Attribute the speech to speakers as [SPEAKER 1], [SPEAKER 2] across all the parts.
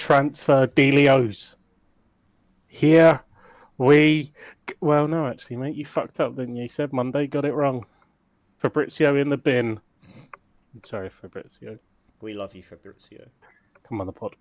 [SPEAKER 1] transfer dealios. Here we... Well, no, actually, mate, you fucked up, didn't you? You said Monday, got it wrong. Fabrizio in the bin. I'm sorry, Fabrizio.
[SPEAKER 2] We love you, Fabrizio.
[SPEAKER 1] Come on the pod.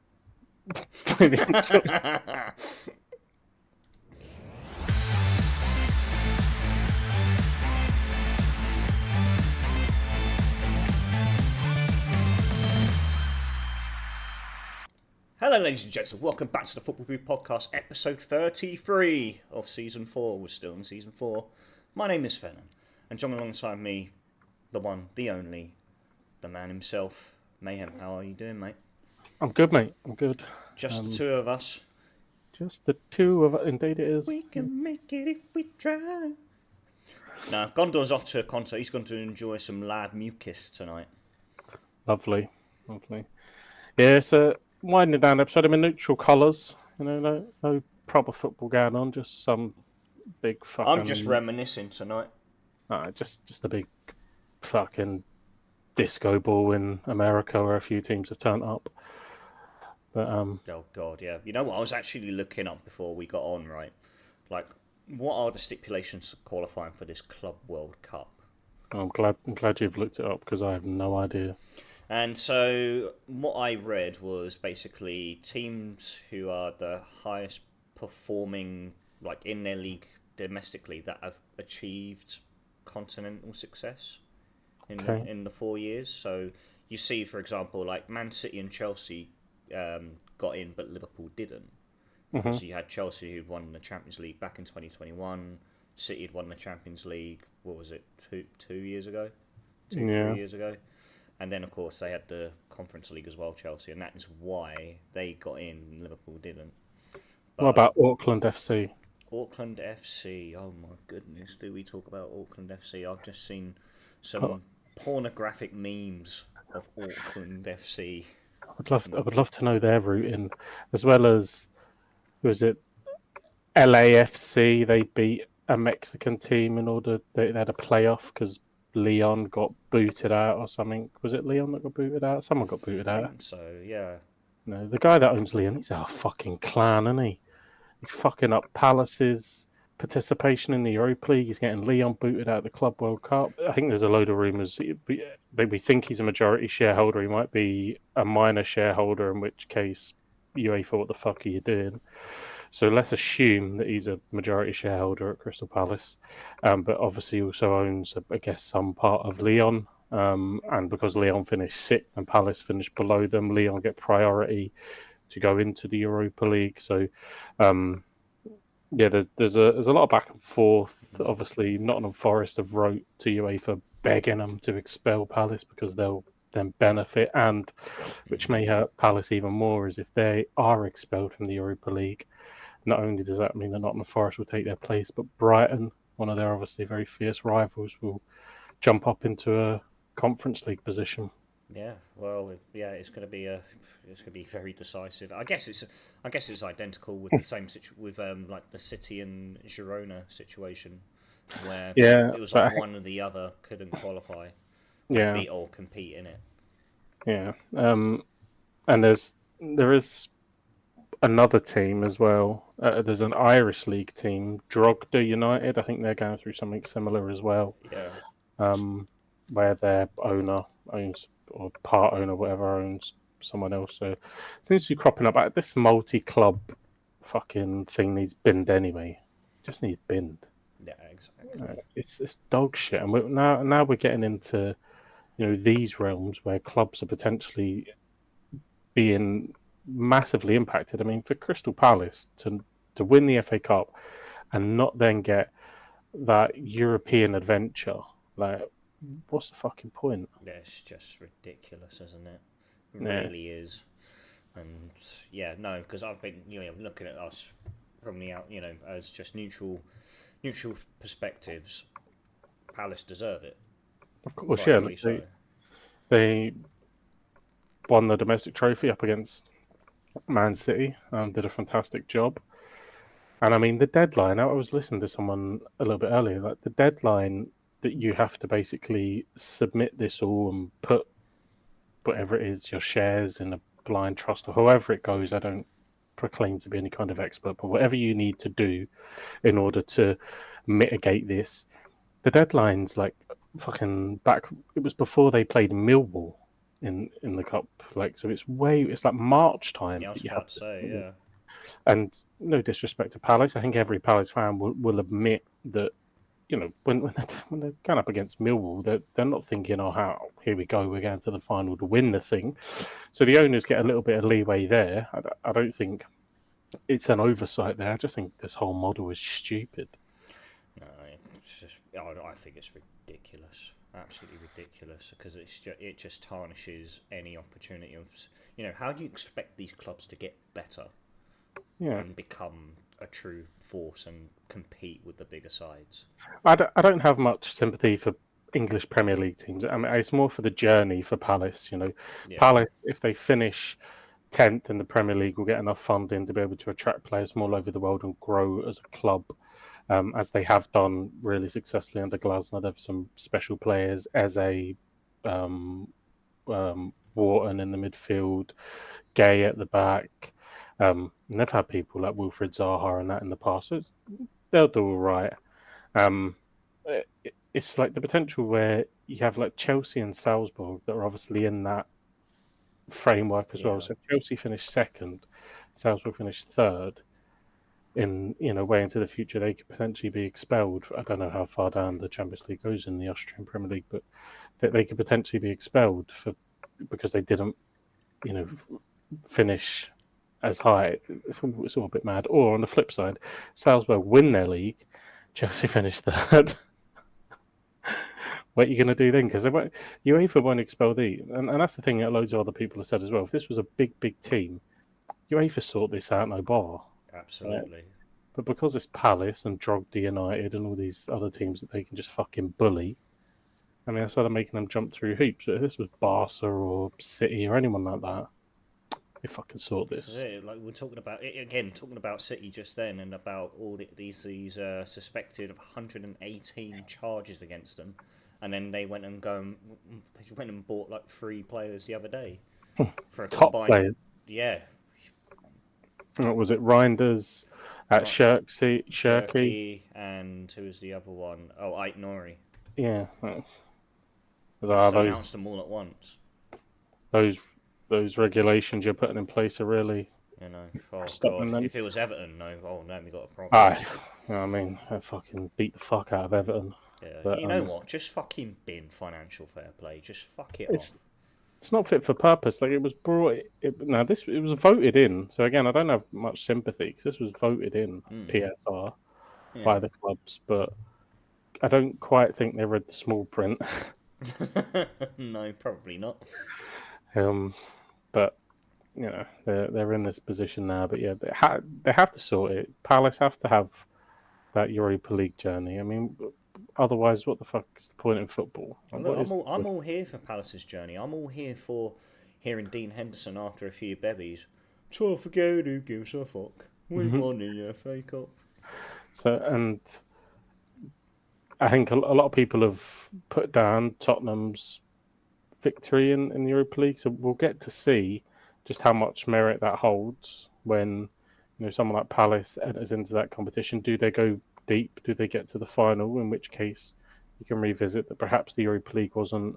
[SPEAKER 2] Hello, ladies and gents, and welcome back to the Football Booth Podcast, episode 33 of Season 4. We're still in Season 4. My name is Fennan, and joining alongside me, the one, the only, the man himself, Mayhem. How are you doing, mate?
[SPEAKER 1] I'm good, mate. I'm good.
[SPEAKER 2] Just the two of us.
[SPEAKER 1] Just the two of us. Indeed it is.
[SPEAKER 2] We can make it if we try. Now, Gondor's off to a concert. He's going to enjoy some Lad Mucus tonight.
[SPEAKER 1] Lovely. Yeah, it's a winding down episode. I'm in neutral colours. You know, no proper football going on. Just some big fucking...
[SPEAKER 2] I'm just reminiscing tonight.
[SPEAKER 1] Just a big fucking disco ball in America where a few teams have turned up. But
[SPEAKER 2] Oh God, yeah. You know what? I was actually looking up before we got on, right? Like, what are the stipulations qualifying for this Club World Cup?
[SPEAKER 1] I'm glad you've looked it up because I have no idea.
[SPEAKER 2] And so what I read was basically teams who are the highest performing, like in their league domestically, that have achieved continental success in the 4 years. So you see, for example, like Man City and Chelsea got in, but Liverpool didn't. Because you had Chelsea who'd won the Champions League back in 2021. City had won the Champions League, what was it, 2 years ago? 3 years ago. And then, of course, they had the Conference League as well, Chelsea, and that is why they got in and Liverpool didn't. But
[SPEAKER 1] what about Auckland FC?
[SPEAKER 2] Auckland FC, oh my goodness, do we talk about Auckland FC? I've just seen some pornographic memes of Auckland FC.
[SPEAKER 1] I would love to know their route in, as well as, was it LAFC? They beat a Mexican team in order they had a playoff because Lyon got booted out or something. Was it Lyon that got booted out? Someone got booted out.
[SPEAKER 2] I think so, yeah.
[SPEAKER 1] No, the guy that owns Lyon, he's a fucking clown, isn't he? He's fucking up Palace's participation in the Europa League. He's getting Lyon booted out of the Club World Cup. I think there's a load of rumours. We think he's a majority shareholder. He might be a minor shareholder, in which case UEFA, what the fuck are you doing? So let's assume that he's a majority shareholder at Crystal Palace. But obviously he also owns, I guess, some part of Lyon. And because Lyon finished sixth and Palace finished below them, Lyon get priority to go into the Europa League. So, there's a lot of back and forth. Obviously, Nottingham Forest have wrote to UEFA begging them to expel Palace because they'll then benefit, and which may hurt Palace even more, is if they are expelled from the Europa League. Not only does that mean that Nottingham Forest will take their place, but Brighton, one of their obviously very fierce rivals, will jump up into a Conference League position.
[SPEAKER 2] Yeah, well, yeah, it's going to be very decisive. I guess it's identical with the same with like the City and Girona situation, where it was like one or the other couldn't qualify, beat or compete in it.
[SPEAKER 1] Yeah, and there is another team as well. There's an Irish league team, Drogheda United. I think they're going through something similar as well.
[SPEAKER 2] Yeah.
[SPEAKER 1] Where their owner owns, or part owner, whatever, owns someone else. So it seems to be cropping up. This multi-club fucking thing needs binned anyway. Just needs binned.
[SPEAKER 2] Yeah, exactly.
[SPEAKER 1] It's dog shit, and now we're getting into these realms where clubs are potentially being massively impacted. I mean, for Crystal Palace to win the FA Cup and not then get that European adventure, like, what's the fucking point?
[SPEAKER 2] Yeah, it's just ridiculous, isn't it? It really is. And because I've been looking at us from the out, as just neutral perspectives. Palace deserve it.
[SPEAKER 1] Of course, they won the domestic trophy up against Man City. Did a fantastic job. And I mean, the deadline, I was listening to someone a little bit earlier, like the deadline that you have to basically submit this all and put whatever it is, your shares in a blind trust, or however it goes. I don't proclaim to be any kind of expert, but whatever you need to do in order to mitigate this, the deadline's like fucking back. It was before they played Millwall in the cup, like, so it's like March time
[SPEAKER 2] Yeah, I
[SPEAKER 1] that
[SPEAKER 2] was
[SPEAKER 1] you have
[SPEAKER 2] about to
[SPEAKER 1] this
[SPEAKER 2] say,
[SPEAKER 1] thing.
[SPEAKER 2] yeah.
[SPEAKER 1] And no disrespect to Palace, I think every Palace fan will admit that, you know, when they're going up against Millwall, they're not thinking, oh, how here we go, we're going to the final to win the thing. So the owners get a little bit of leeway there. I don't think it's an oversight there. I just think this whole model is stupid.
[SPEAKER 2] No, it's just, I think it's ridiculous, absolutely ridiculous, because it just tarnishes any opportunity of, you know, how do you expect these clubs to get better and become a true force and compete with the bigger sides?
[SPEAKER 1] I don't have much sympathy for English Premier League teams. I mean, it's more for the journey for Palace. You know,
[SPEAKER 2] Yeah.
[SPEAKER 1] Palace, if they finish 10th in the Premier League, will get enough funding to be able to attract players from all over the world and grow as a club. As they have done really successfully under Glasner. They have some special players, as Wharton in the midfield, Gay at the back. And they've had people like Wilfred Zaha and that in the past, so they'll do all right. It's like the potential where you have like Chelsea and Salzburg that are obviously in that framework as well.
[SPEAKER 2] Yeah.
[SPEAKER 1] So if Chelsea finished second, Salzburg finished third, in, you know, way into the future, they could potentially be expelled. I don't know how far down the Champions League goes in the Austrian Premier League, but they could potentially be expelled because they didn't, you know, finish as high. It's all a bit mad. Or on the flip side, Salzburg win their league, Chelsea finish third. What are you going to do then? Because UEFA won't expel these, and that's the thing that loads of other people have said as well. If this was a big team, UEFA sort this out, no bar.
[SPEAKER 2] Absolutely.
[SPEAKER 1] Right? But because it's Palace and Drogba United and all these other teams that they can just fucking bully, I mean, that's why they're making them jump through hoops. If this was Barca or City or anyone like that, they fucking sort this.
[SPEAKER 2] So, yeah, like we're talking about it again, talking about City just then, and about all these suspected of 118 charges against them, and then they went and bought like 3 players the other day for a
[SPEAKER 1] Top
[SPEAKER 2] combined.
[SPEAKER 1] players.
[SPEAKER 2] Yeah.
[SPEAKER 1] What was it? Reijnders at Cherki,
[SPEAKER 2] and who was the other one? Oh, Aït-Nouri.
[SPEAKER 1] Yeah.
[SPEAKER 2] Just announced them all at once.
[SPEAKER 1] Those regulations you're putting in place are really,
[SPEAKER 2] You know, oh
[SPEAKER 1] stopping
[SPEAKER 2] god,
[SPEAKER 1] them.
[SPEAKER 2] if it was Everton, we got a problem.
[SPEAKER 1] I mean, I fucking beat the fuck out of Everton.
[SPEAKER 2] Yeah,
[SPEAKER 1] But,
[SPEAKER 2] you know what? Just fucking bin financial fair play. Just fuck it off.
[SPEAKER 1] It's not fit for purpose. Like, it was brought. It was voted in. So again, I don't have much sympathy because this was voted in PSR by the clubs, but I don't quite think they read the small print.
[SPEAKER 2] No, probably not.
[SPEAKER 1] But you know, they're in this position now. But yeah, they have to sort it. Palace have to have that Europa League journey. I mean, otherwise, what the fuck is the point in football?
[SPEAKER 2] Look, I'm all here for Palace's journey. I'm all here for hearing Dean Henderson after a few bevies. So forget who gives a fuck. We won the FA Cup.
[SPEAKER 1] So, and I think a lot of people have put down Tottenham's victory in the Europa League. So we'll get to see just how much merit that holds when, you know, someone like Palace enters into that competition. Do they go deep? Do they get to the final? In which case, you can revisit that perhaps the Europa League wasn't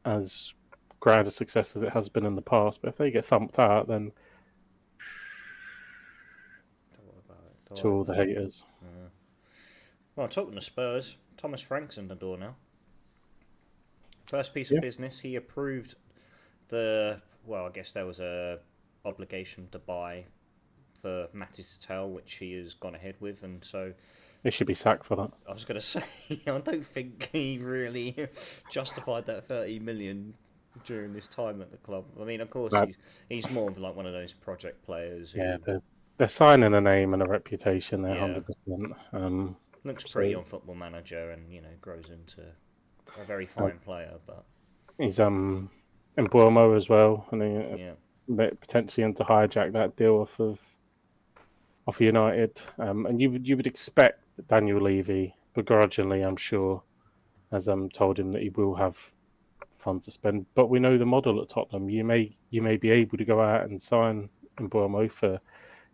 [SPEAKER 1] as grand a success as it has been in the past. But if they get thumped out, then to all the haters.
[SPEAKER 2] Well, talking to Spurs, thomasfrank's in the door now. First piece of business, he approved I guess there was a obligation to buy for Matty, which he has gone ahead with, and so
[SPEAKER 1] He should be sacked for that.
[SPEAKER 2] I was going to say, I don't think he really justified that 30 million during his time at the club. I mean, of course, he's more of like one of those project players.
[SPEAKER 1] They're signing a name and a reputation there, 100%.
[SPEAKER 2] Looks pretty on Football Manager, and grows into a very fine player. But
[SPEAKER 1] he's Mbuemo as well, and potentially into hijack that deal off United. And you would expect that Daniel Levy, begrudgingly, I'm sure, has told him that he will have funds to spend. But we know the model at Tottenham. You may be able to go out and sign Mbuemo for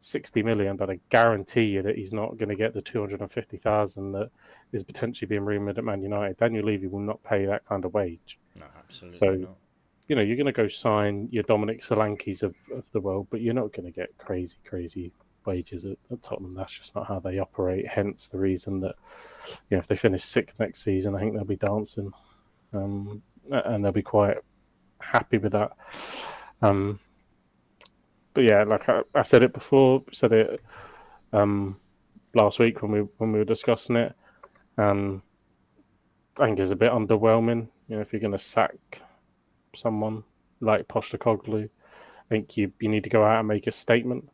[SPEAKER 1] 60 million, but I guarantee you that he's not going to get the 250,000 that is potentially being rumoured at Man United. Daniel Levy will not pay that kind of wage.
[SPEAKER 2] No, absolutely
[SPEAKER 1] So,
[SPEAKER 2] not.
[SPEAKER 1] you know, you're going to go sign your Dominic Solankis of the world, but you're not going to get crazy wages at Tottenham. That's just not how they operate. Hence the reason that, you know, if they finish sixth next season, I think they'll be dancing, and they'll be quite happy with that. But yeah, like I said it before, said it last week when we were discussing it. I think it's a bit underwhelming. You know, if you're going to sack someone like Postecoglou, I think you need to go out and make a statement.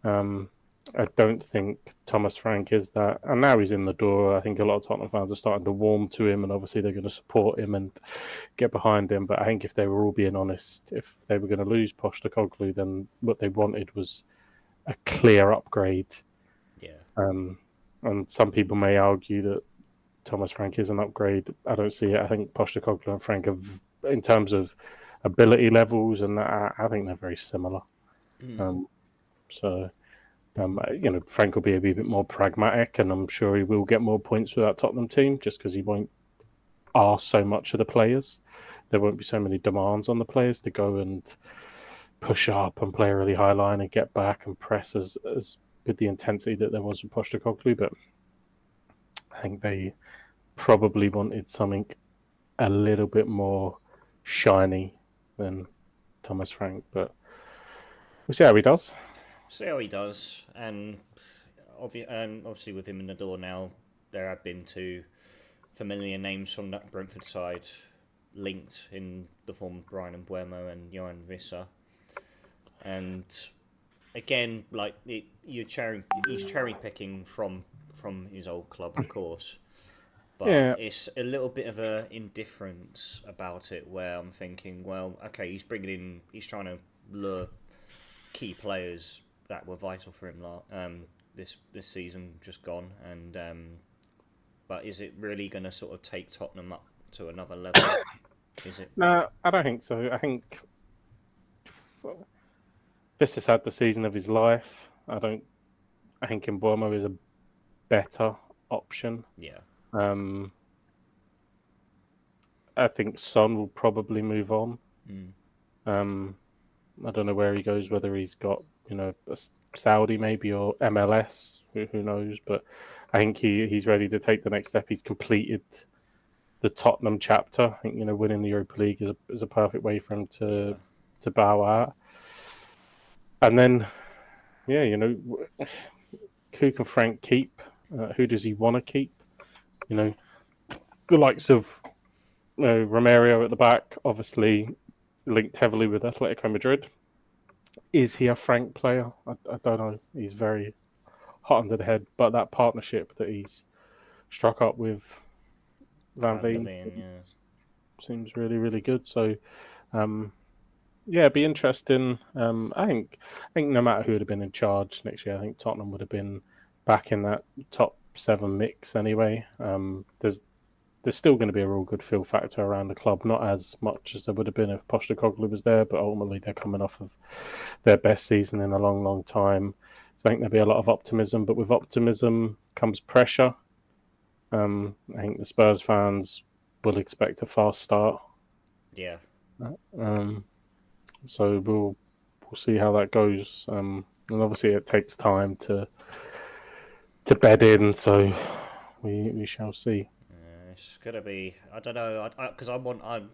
[SPEAKER 1] I don't think thomasfrank is that. And now he's in the door. I think a lot of Tottenham fans are starting to warm to him, and obviously they're going to support him and get behind him. But I think if they were all being honest, if they were going to lose Postecoglou, then what they wanted was a clear upgrade.
[SPEAKER 2] Yeah.
[SPEAKER 1] And some people may argue that thomasfrank is an upgrade. I don't see it. I think Postecoglou and Frank have, in terms of ability levels, and I think they're very similar. You know, Frank will be a wee bit more pragmatic, and I'm sure he will get more points with that Tottenham team just because he won't ask so much of the players. There won't be so many demands on the players to go and push up and play a really high line and get back and press as with the intensity that there was with Postecoglou. But I think they probably wanted something a little bit more shiny than thomasfrank. But we'll see how he does.
[SPEAKER 2] And obviously with him in the door now, there have been two familiar names from that Brentford side linked in the form of Bryan and Mbuemo and Yoane Wissa. And again, like he's cherry picking from his old club, of course. But yeah, it's a little bit of a indifference about it where I'm thinking, well, okay, he's trying to lure key players that were vital for him this season just gone, and but is it really going to sort of take Tottenham up to another level? Is it?
[SPEAKER 1] No, I don't think so. I think this has had the season of his life. I think Mbuemo is a better option.
[SPEAKER 2] Yeah.
[SPEAKER 1] I think Son will probably move on. I don't know where he goes, whether he's got, you know, a Saudi maybe or MLS, who knows. But I think he's ready to take the next step. He's completed the Tottenham chapter. I think, you know, winning the Europa League is a perfect way for him to bow out. And then, yeah, you know, who can Frank keep? Who does he want to keep? You know, the likes of Romario at the back, obviously linked heavily with Atletico Madrid. Is he a Frank player? I don't know. He's very hot under the head, but that partnership that he's struck up with Van Veen seems really, really good. So, yeah, it'd be interesting. I think no matter who would have been in charge next year, I think Tottenham would have been back in that top 7 mix anyway. There's still going to be a real good feel factor around the club, not as much as there would have been if Postecoglou was there, but ultimately they're coming off of their best season in a long, long time. So I think there'll be a lot of optimism, but with optimism comes pressure. I think the Spurs fans will expect a fast start.
[SPEAKER 2] Yeah.
[SPEAKER 1] So we'll see how that goes. And obviously it takes time to bed in, so we shall see.
[SPEAKER 2] It's gonna be. I don't know. Because I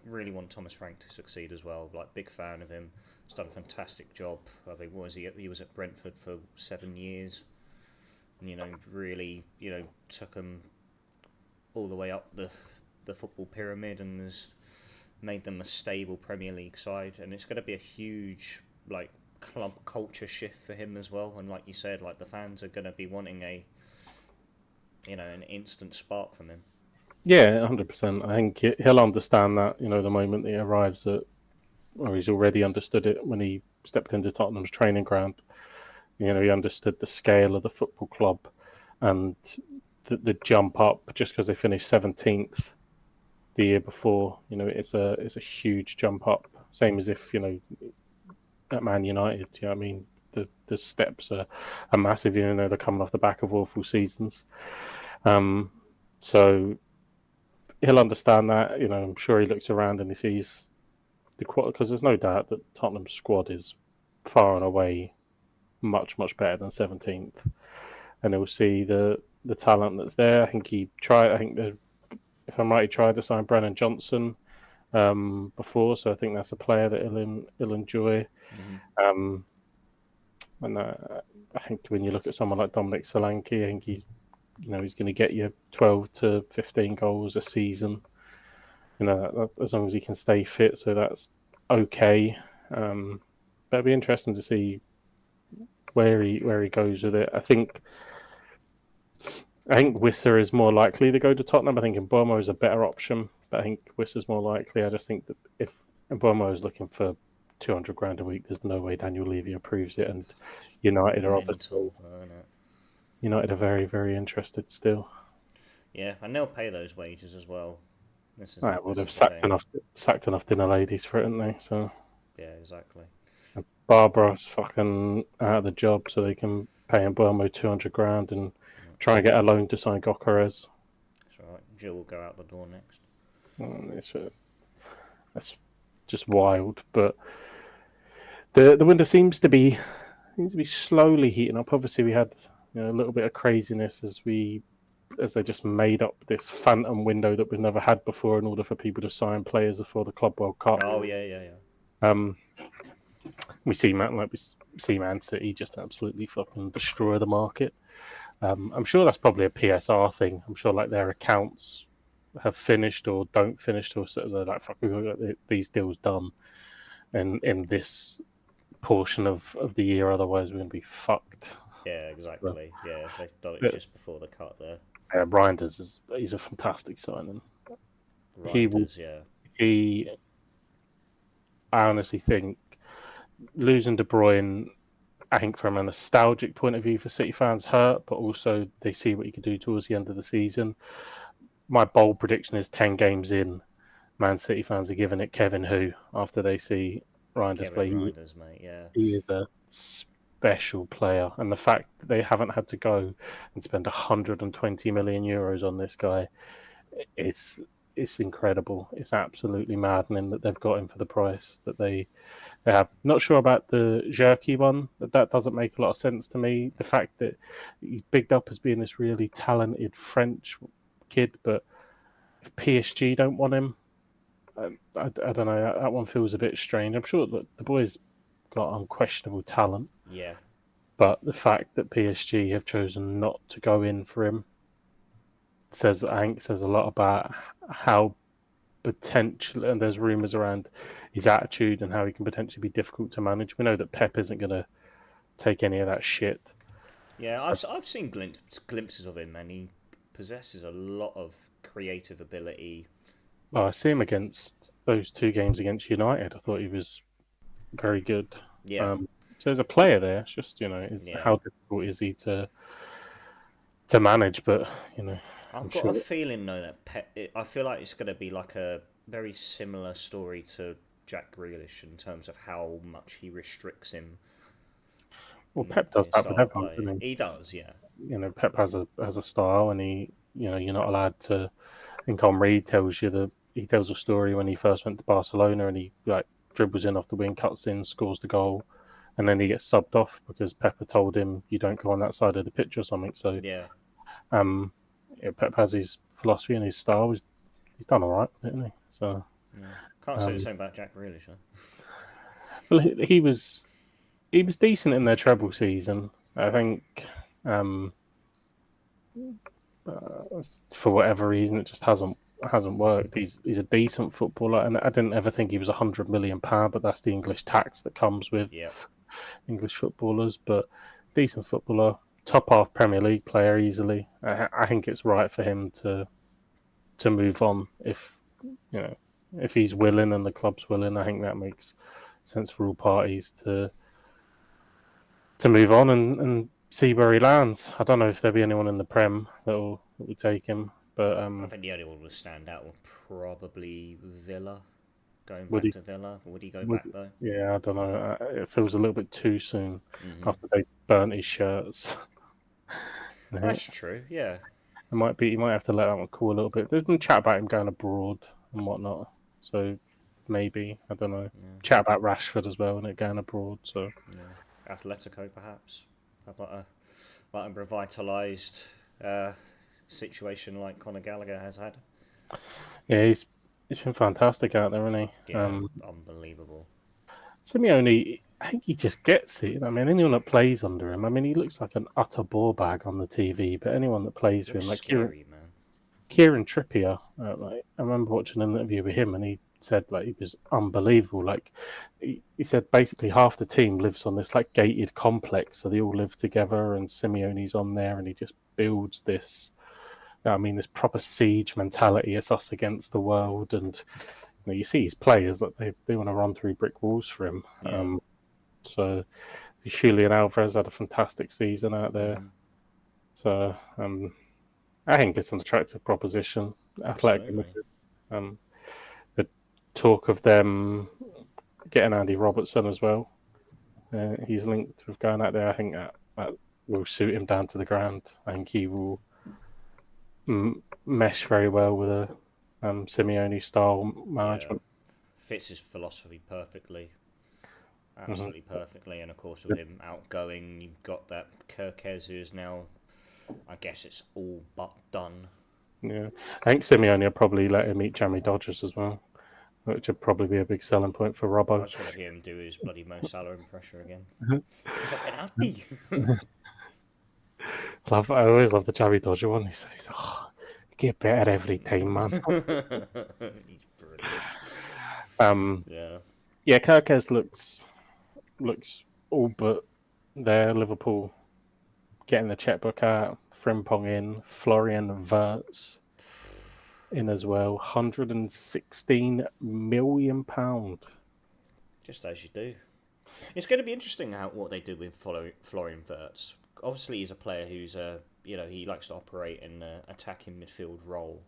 [SPEAKER 2] really want thomasfrank to succeed as well. Like, big fan of him. He's done a fantastic job. I think he was at Brentford for 7 years. You know, really, you know, took him all the way up the football pyramid and has made them a stable Premier League side. And it's going to be a huge like club culture shift for him as well. And like you said, like the fans are going to be wanting an instant spark from him.
[SPEAKER 1] Yeah, 100%. I think he'll understand that, you know, the moment he arrives or he's already understood it when he stepped into Tottenham's training ground. You know, he understood the scale of the football club and the jump up just because they finished 17th the year before. It's a huge jump up. Same as if at Man United. I mean, the steps are massive. They're coming off the back of awful seasons. So he'll understand that. I'm sure he looks around and he sees because there's no doubt that Tottenham's squad is far and away much, much better than 17th, and he'll see the talent that's there. I think if I'm right, he tried to sign Brennan Johnson before, so I think that's a player that he'll enjoy.
[SPEAKER 2] Mm-hmm.
[SPEAKER 1] And I think when you look at someone like Dominic Solanke, I think he's going to get you 12 to 15 goals a season. As long as he can stay fit, so that's okay. But it'll be interesting to see where he goes with it. I think Wissa is more likely to go to Tottenham. I think Mbuemo is a better option, but I think Wissa's more likely. I just think that if Mbuemo is looking for 200 grand a week, there's no way Daniel Levy approves it, and United are obviously United are very, very interested still.
[SPEAKER 2] Yeah, and they'll pay those wages as well.
[SPEAKER 1] They've sacked enough dinner ladies for it, haven't they? So
[SPEAKER 2] yeah, exactly.
[SPEAKER 1] Barbara's fucking out of the job, so they can pay Mbuemo 200 grand and try and get a loan to sign Gyökeres.
[SPEAKER 2] That's right. Jill will go out the door next.
[SPEAKER 1] That's just wild, but the window seems to be slowly heating up. Obviously, we had a little bit of craziness as they just made up this phantom window that we've never had before in order for people to sign players before the Club World Cup.
[SPEAKER 2] Oh yeah.
[SPEAKER 1] We see Man City just absolutely fucking destroy the market. I'm sure that's probably a PSR thing. I'm sure like their accounts have finished or don't finish, or so they're like, fuck, we've got these deals done in this portion of the year, otherwise we're going to be fucked.
[SPEAKER 2] Yeah, exactly. Yeah, they've done it just before the cut there.
[SPEAKER 1] Reijnders he's a fantastic signing. I honestly think losing De Bruyne, I think from a nostalgic point of view for City fans, hurt, but also they see what he could do towards the end of the season. My bold prediction is 10 games in, Man City fans are giving it Kevin Who after they see Reijnders play.
[SPEAKER 2] Reijnders, mate, yeah.
[SPEAKER 1] He is a special player, and the fact that they haven't had to go and spend 120 million euros on this guy, it's incredible. It's absolutely maddening that they've got him for the price that they have. Not sure about the Cherki one. That doesn't make a lot of sense to me. The fact that he's bigged up as being this really talented French kid, but if PSG don't want him, I don't know. That one feels a bit strange. I'm sure that the boy's got unquestionable talent.
[SPEAKER 2] Yeah.
[SPEAKER 1] But the fact that PSG have chosen not to go in for him says a lot about how potentially, and there's rumours around his attitude and how he can potentially be difficult to manage. We know that Pep isn't going to take any of that shit.
[SPEAKER 2] Yeah, I've seen glimpses of him, and he possesses a lot of creative ability.
[SPEAKER 1] Well, I see him against those 2 games against United. I thought he was very good.
[SPEAKER 2] Yeah.
[SPEAKER 1] So there's a player there. It's just how difficult is he to manage? But
[SPEAKER 2] I've got a feeling though that Pep. I feel like it's going to be like a very similar story to Jack Grealish in terms of how much he restricts him.
[SPEAKER 1] Well, Pep does that with everyone, doesn't he?
[SPEAKER 2] He does, yeah.
[SPEAKER 1] Pep has a style, and he, you're not allowed to. I think Henry tells a story when he first went to Barcelona, and he dribbles in off the wing, cuts in, scores the goal, and then he gets subbed off because Pep told him you don't go on that side of the pitch or something. So
[SPEAKER 2] yeah,
[SPEAKER 1] Pep has his philosophy and his style. He's done all right, isn't he? So
[SPEAKER 2] can't say the same about Jack Grealish, huh?
[SPEAKER 1] Well, he was decent in their treble season. I think for whatever reason, it just hasn't worked. He's a decent footballer, and I didn't ever think he was £100 million, but that's the English tax that comes with English footballers. But decent footballer, top half Premier League player easily. I think it's right for him to move on if he's willing and the club's willing. I think that makes sense for all parties to move on and see where he lands. I don't know if there'll be anyone in the Prem that will take him. But
[SPEAKER 2] I think the only one would stand out would probably Villa. Going
[SPEAKER 1] would
[SPEAKER 2] back
[SPEAKER 1] he?
[SPEAKER 2] to Villa. Would he go
[SPEAKER 1] Would
[SPEAKER 2] back though?
[SPEAKER 1] yeah, I don't know. It feels a little bit too soon
[SPEAKER 2] Hmm.
[SPEAKER 1] after they burnt his shirts. I think
[SPEAKER 2] That's true. Yeah.
[SPEAKER 1] it might be. You might have to let that one cool a little bit. There's been chat about him going abroad and whatnot. So maybe I don't know.
[SPEAKER 2] Yeah.
[SPEAKER 1] Chat about Rashford as well and it going abroad. So
[SPEAKER 2] Yeah. Atletico perhaps. Have like a revitalised situation like Conor Gallagher has had.
[SPEAKER 1] yeah, he's been fantastic out there, hasn't he?
[SPEAKER 2] Yeah. Unbelievable.
[SPEAKER 1] Simeone, I think he just gets it. I mean, anyone that plays under him, I mean, he looks like an utter ball bag on the TV. But anyone that plays with
[SPEAKER 2] Looks
[SPEAKER 1] him, like
[SPEAKER 2] scary, man.
[SPEAKER 1] Kieran Trippier, like I remember watching an interview with him, and he said like he was unbelievable. Like he said, basically half the team lives on this like gated complex, so they all live together, and Simeone's on there, and he just builds this. I mean, this proper siege mentality. It's us against the world, and you see his players that they want to run through brick walls for him.
[SPEAKER 2] Yeah.
[SPEAKER 1] So Julian Alvarez had a fantastic season out there.
[SPEAKER 2] Hmm.
[SPEAKER 1] So I think it's an attractive proposition. Athletic
[SPEAKER 2] Absolutely.
[SPEAKER 1] um, the talk of them getting Andy Robertson as well. He's linked with going out there. I think that will suit him down to the ground. I think he will mesh very well with a Simeone style
[SPEAKER 2] Yeah.
[SPEAKER 1] management.
[SPEAKER 2] Fits his philosophy perfectly.
[SPEAKER 1] Hmm.
[SPEAKER 2] Absolutely perfectly. And of course, with him outgoing, you've got that Kerkez who is now, I guess it's all but done.
[SPEAKER 1] Yeah, I think Simeone will probably let him meet Jamie Dodgers as well, which would probably be a big selling point for
[SPEAKER 2] I
[SPEAKER 1] Robbo.
[SPEAKER 2] just want to hear him do his bloody Mo Salah impression again. It's a penalty.
[SPEAKER 1] I always love the Jamie Dodger one. He says, "Oh, you get better every time, man."
[SPEAKER 2] He's brilliant.
[SPEAKER 1] um,
[SPEAKER 2] Yeah.
[SPEAKER 1] yeah, Kerkez looks all but there. Liverpool getting the checkbook out, Frimpong in, Florian Wirtz in as well. £116 million.
[SPEAKER 2] Just as you do. It's going to be interesting what they do with Florian Wirtz. Obviously, he's a player who's he likes to operate in an attacking midfield role,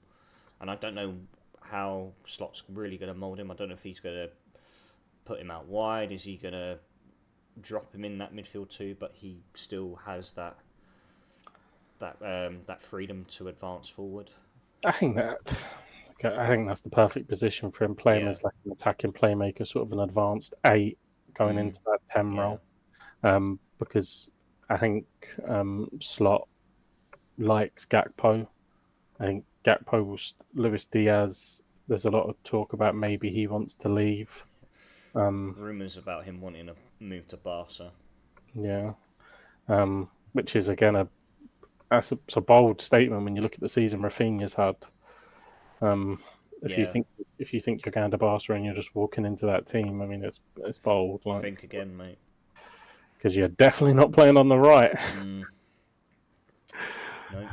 [SPEAKER 2] and I don't know how Slot's really going to mould him. I don't know if he's going to put him out wide. Is he going to drop him in that midfield too? But he still has that freedom to advance forward.
[SPEAKER 1] I think that's the perfect position for him. Play him
[SPEAKER 2] Yeah.
[SPEAKER 1] as like an attacking playmaker, sort of an advanced 8 going
[SPEAKER 2] Mm.
[SPEAKER 1] into that 10
[SPEAKER 2] Yeah.
[SPEAKER 1] role. Because I think Slot likes Gakpo. I think Luis Diaz. There's a lot of talk about maybe he wants to leave.
[SPEAKER 2] Rumours about him wanting to move to Barca.
[SPEAKER 1] Yeah, which is again it's a bold statement when you look at the season Rafinha's had. If you
[SPEAKER 2] Yeah.
[SPEAKER 1] think you're going to Barca and you're just walking into that team, I mean it's bold, like
[SPEAKER 2] Think again, mate.
[SPEAKER 1] because you're definitely not playing on the right.
[SPEAKER 2] Mm. No,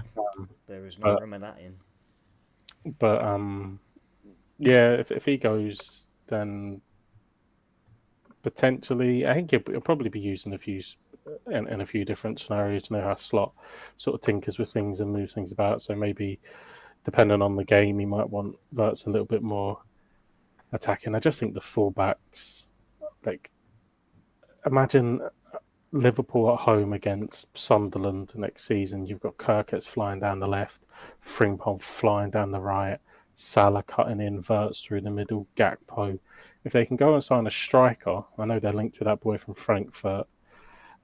[SPEAKER 2] there is no
[SPEAKER 1] But
[SPEAKER 2] room of that in.
[SPEAKER 1] but yeah, if he goes, then potentially I think he'll probably be used in in a few different scenarios. To know how Slot sort of tinkers with things and moves things about. So maybe depending on the game, he might want Verts a little bit more attacking. I just think the fullbacks, like imagine Liverpool at home against Sunderland next season. You've got Kerkez flying down the left, Frimpong flying down the right, Salah cutting in, Verts through the middle, Gakpo. If they can go and sign a striker, I know they're linked with that boy from Frankfurt,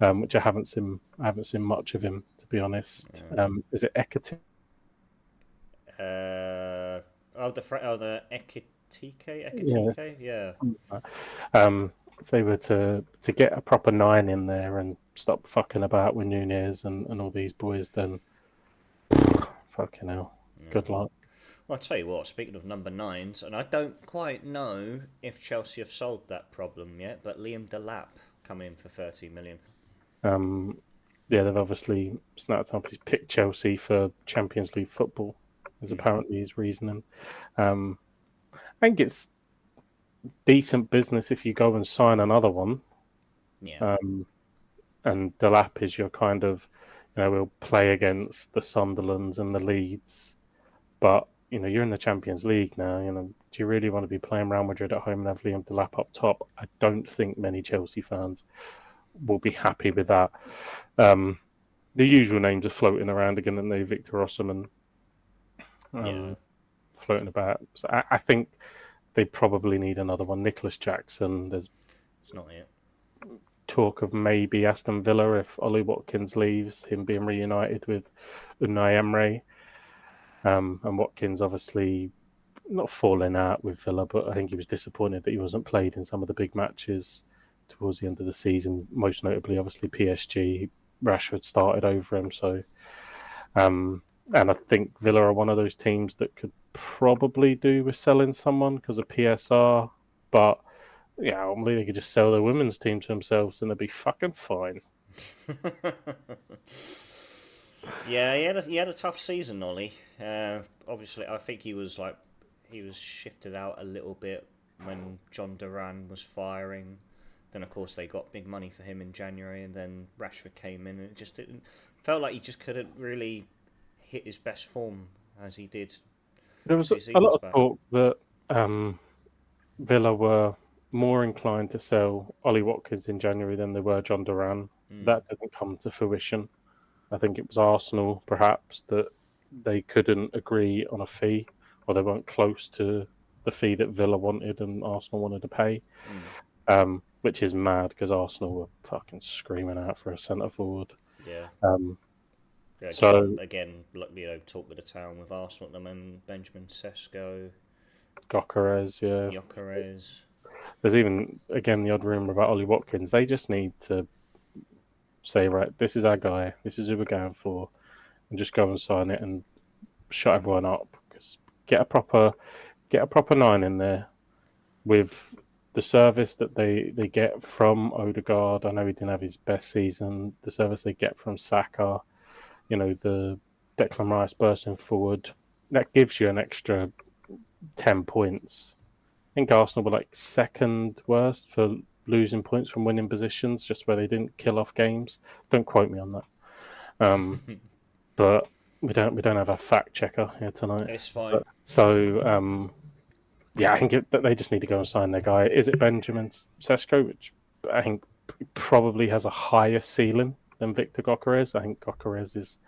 [SPEAKER 1] which I haven't seen. Much of him, to be honest. Is it Ekatike?
[SPEAKER 2] The
[SPEAKER 1] Yes.
[SPEAKER 2] Ekatike, yeah.
[SPEAKER 1] If they were to get a proper 9 in there and stop fucking about with Nunez and all these boys, then fucking hell. Good luck.
[SPEAKER 2] Well, I'll tell you what, speaking of number 9s, and I don't quite know if Chelsea have solved that problem yet, but Liam Delap coming in for 30 million.
[SPEAKER 1] Yeah, they've obviously snapped up. He's picked Chelsea for Champions League football, is apparently his reasoning. I think it's decent business if you go and sign another one.
[SPEAKER 2] Yeah.
[SPEAKER 1] And Delap is your kind of, we'll play against the Sunderlands and the Leeds, But you're in the Champions League now. Do you really want to be playing Real Madrid at home and have Liam Delap up top? I don't think many Chelsea fans will be happy with that. The usual names are floating around again, and they Victor Osimhen floating about. So I think they probably need another one. Nicholas Jackson. There's
[SPEAKER 2] not yet.
[SPEAKER 1] Talk of maybe Aston Villa if Ollie Watkins leaves, him being reunited with Unai Emery. And Watkins obviously not falling out with Villa, but I think he was disappointed that he wasn't played in some of the big matches towards the end of the season, most notably obviously PSG. Rashford started over him, so and I think Villa are one of those teams that could probably do with selling someone because of PSR, but ultimately they could just sell their women's team to themselves and they'd be fucking fine.
[SPEAKER 2] Yeah, he had a tough season, Ollie. Obviously, I think he was shifted out a little bit when John Duran was firing. Then, of course, they got big money for him in January, and then Rashford came in, and it just felt like he just couldn't really hit his best form as he did.
[SPEAKER 1] There was a lot of talk that Villa were more inclined to sell Ollie Watkins in January than they were John Duran. That didn't come to fruition. I think it was Arsenal, perhaps, that they couldn't agree on a fee, or they weren't close to the fee that Villa wanted and Arsenal wanted to pay, which is mad because Arsenal were fucking screaming out for a centre forward.
[SPEAKER 2] Yeah.
[SPEAKER 1] So
[SPEAKER 2] again, talk with the town with Arsenal at the moment. Benjamin Sesko,
[SPEAKER 1] Gyökeres. There's even again the odd rumor about Ollie Watkins. They just need to say, right, this is our guy, this is who we're going for, and just go and sign it and shut everyone up. Because get a proper nine in there with the service that they get from Odegaard. I know he didn't have his best season. The service they get from Saka, the Declan Rice bursting forward, that gives you an extra 10 points. I think Arsenal were second worst for losing points from winning positions, just where they didn't kill off games. Don't quote me on that. But we don't have a fact checker here tonight.
[SPEAKER 2] It's fine.
[SPEAKER 1] I think that they just need to go and sign their guy. Is it Benjamin Sesko, which I think probably has a higher ceiling than Victor Gyökeres? I think Gyökeres is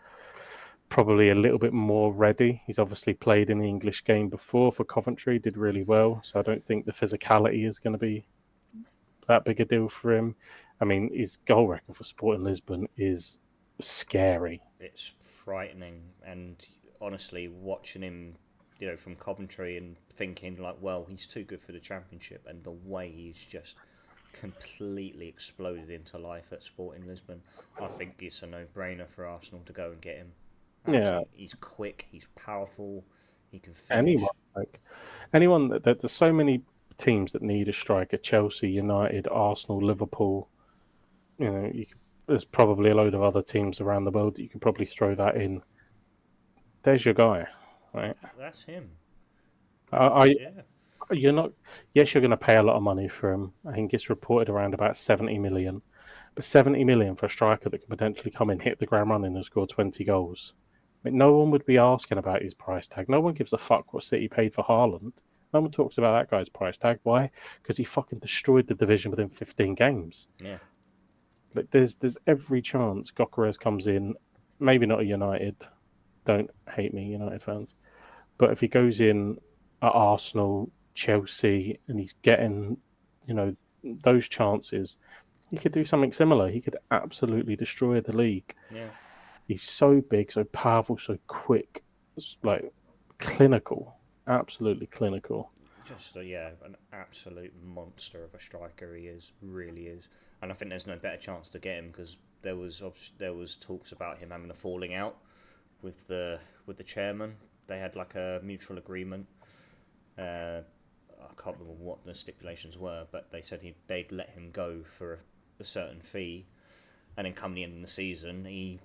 [SPEAKER 1] probably a little bit more ready. He's obviously played in the English game before for Coventry, did really well. So I don't think the physicality is going to be that big a deal for him. I mean, his goal record for Sporting Lisbon is scary.
[SPEAKER 2] It's frightening, and honestly, watching him, from Coventry and thinking he's too good for the Championship, and the way he's just completely exploded into life at Sporting Lisbon, I think it's a no-brainer for Arsenal to go and get him. Absolutely. Yeah, he's quick, he's powerful, he can finish.
[SPEAKER 1] Anyone that there's so many teams that need a striker: Chelsea, United, Arsenal, Liverpool. There's probably a load of other teams around the world that you could probably throw that in. There's your guy, right?
[SPEAKER 2] That's him.
[SPEAKER 1] You're not. Yes, you're going to pay a lot of money for him. I think it's reported around about 70 million. But 70 million for a striker that could potentially come in, hit the ground running, and score 20 goals. I mean, no one would be asking about his price tag. No one gives a fuck what City paid for Haaland. No one talks about that guy's price tag. Why? Because he fucking destroyed the division within 15 games.
[SPEAKER 2] Yeah.
[SPEAKER 1] There's every chance Gyökeres comes in, maybe not at United. Don't hate me, United fans. But if he goes in at Arsenal, Chelsea, and he's getting, those chances, he could do something similar. He could absolutely destroy the league.
[SPEAKER 2] Yeah.
[SPEAKER 1] He's so big, so powerful, so quick, clinical, absolutely clinical.
[SPEAKER 2] Just an absolute monster of a striker he really is. And I think there's no better chance to get him because there was talks about him having a falling out with the chairman. They had a mutual agreement. I can't remember what the stipulations were, but they said they'd let him go for a certain fee, and then come the end of the season, he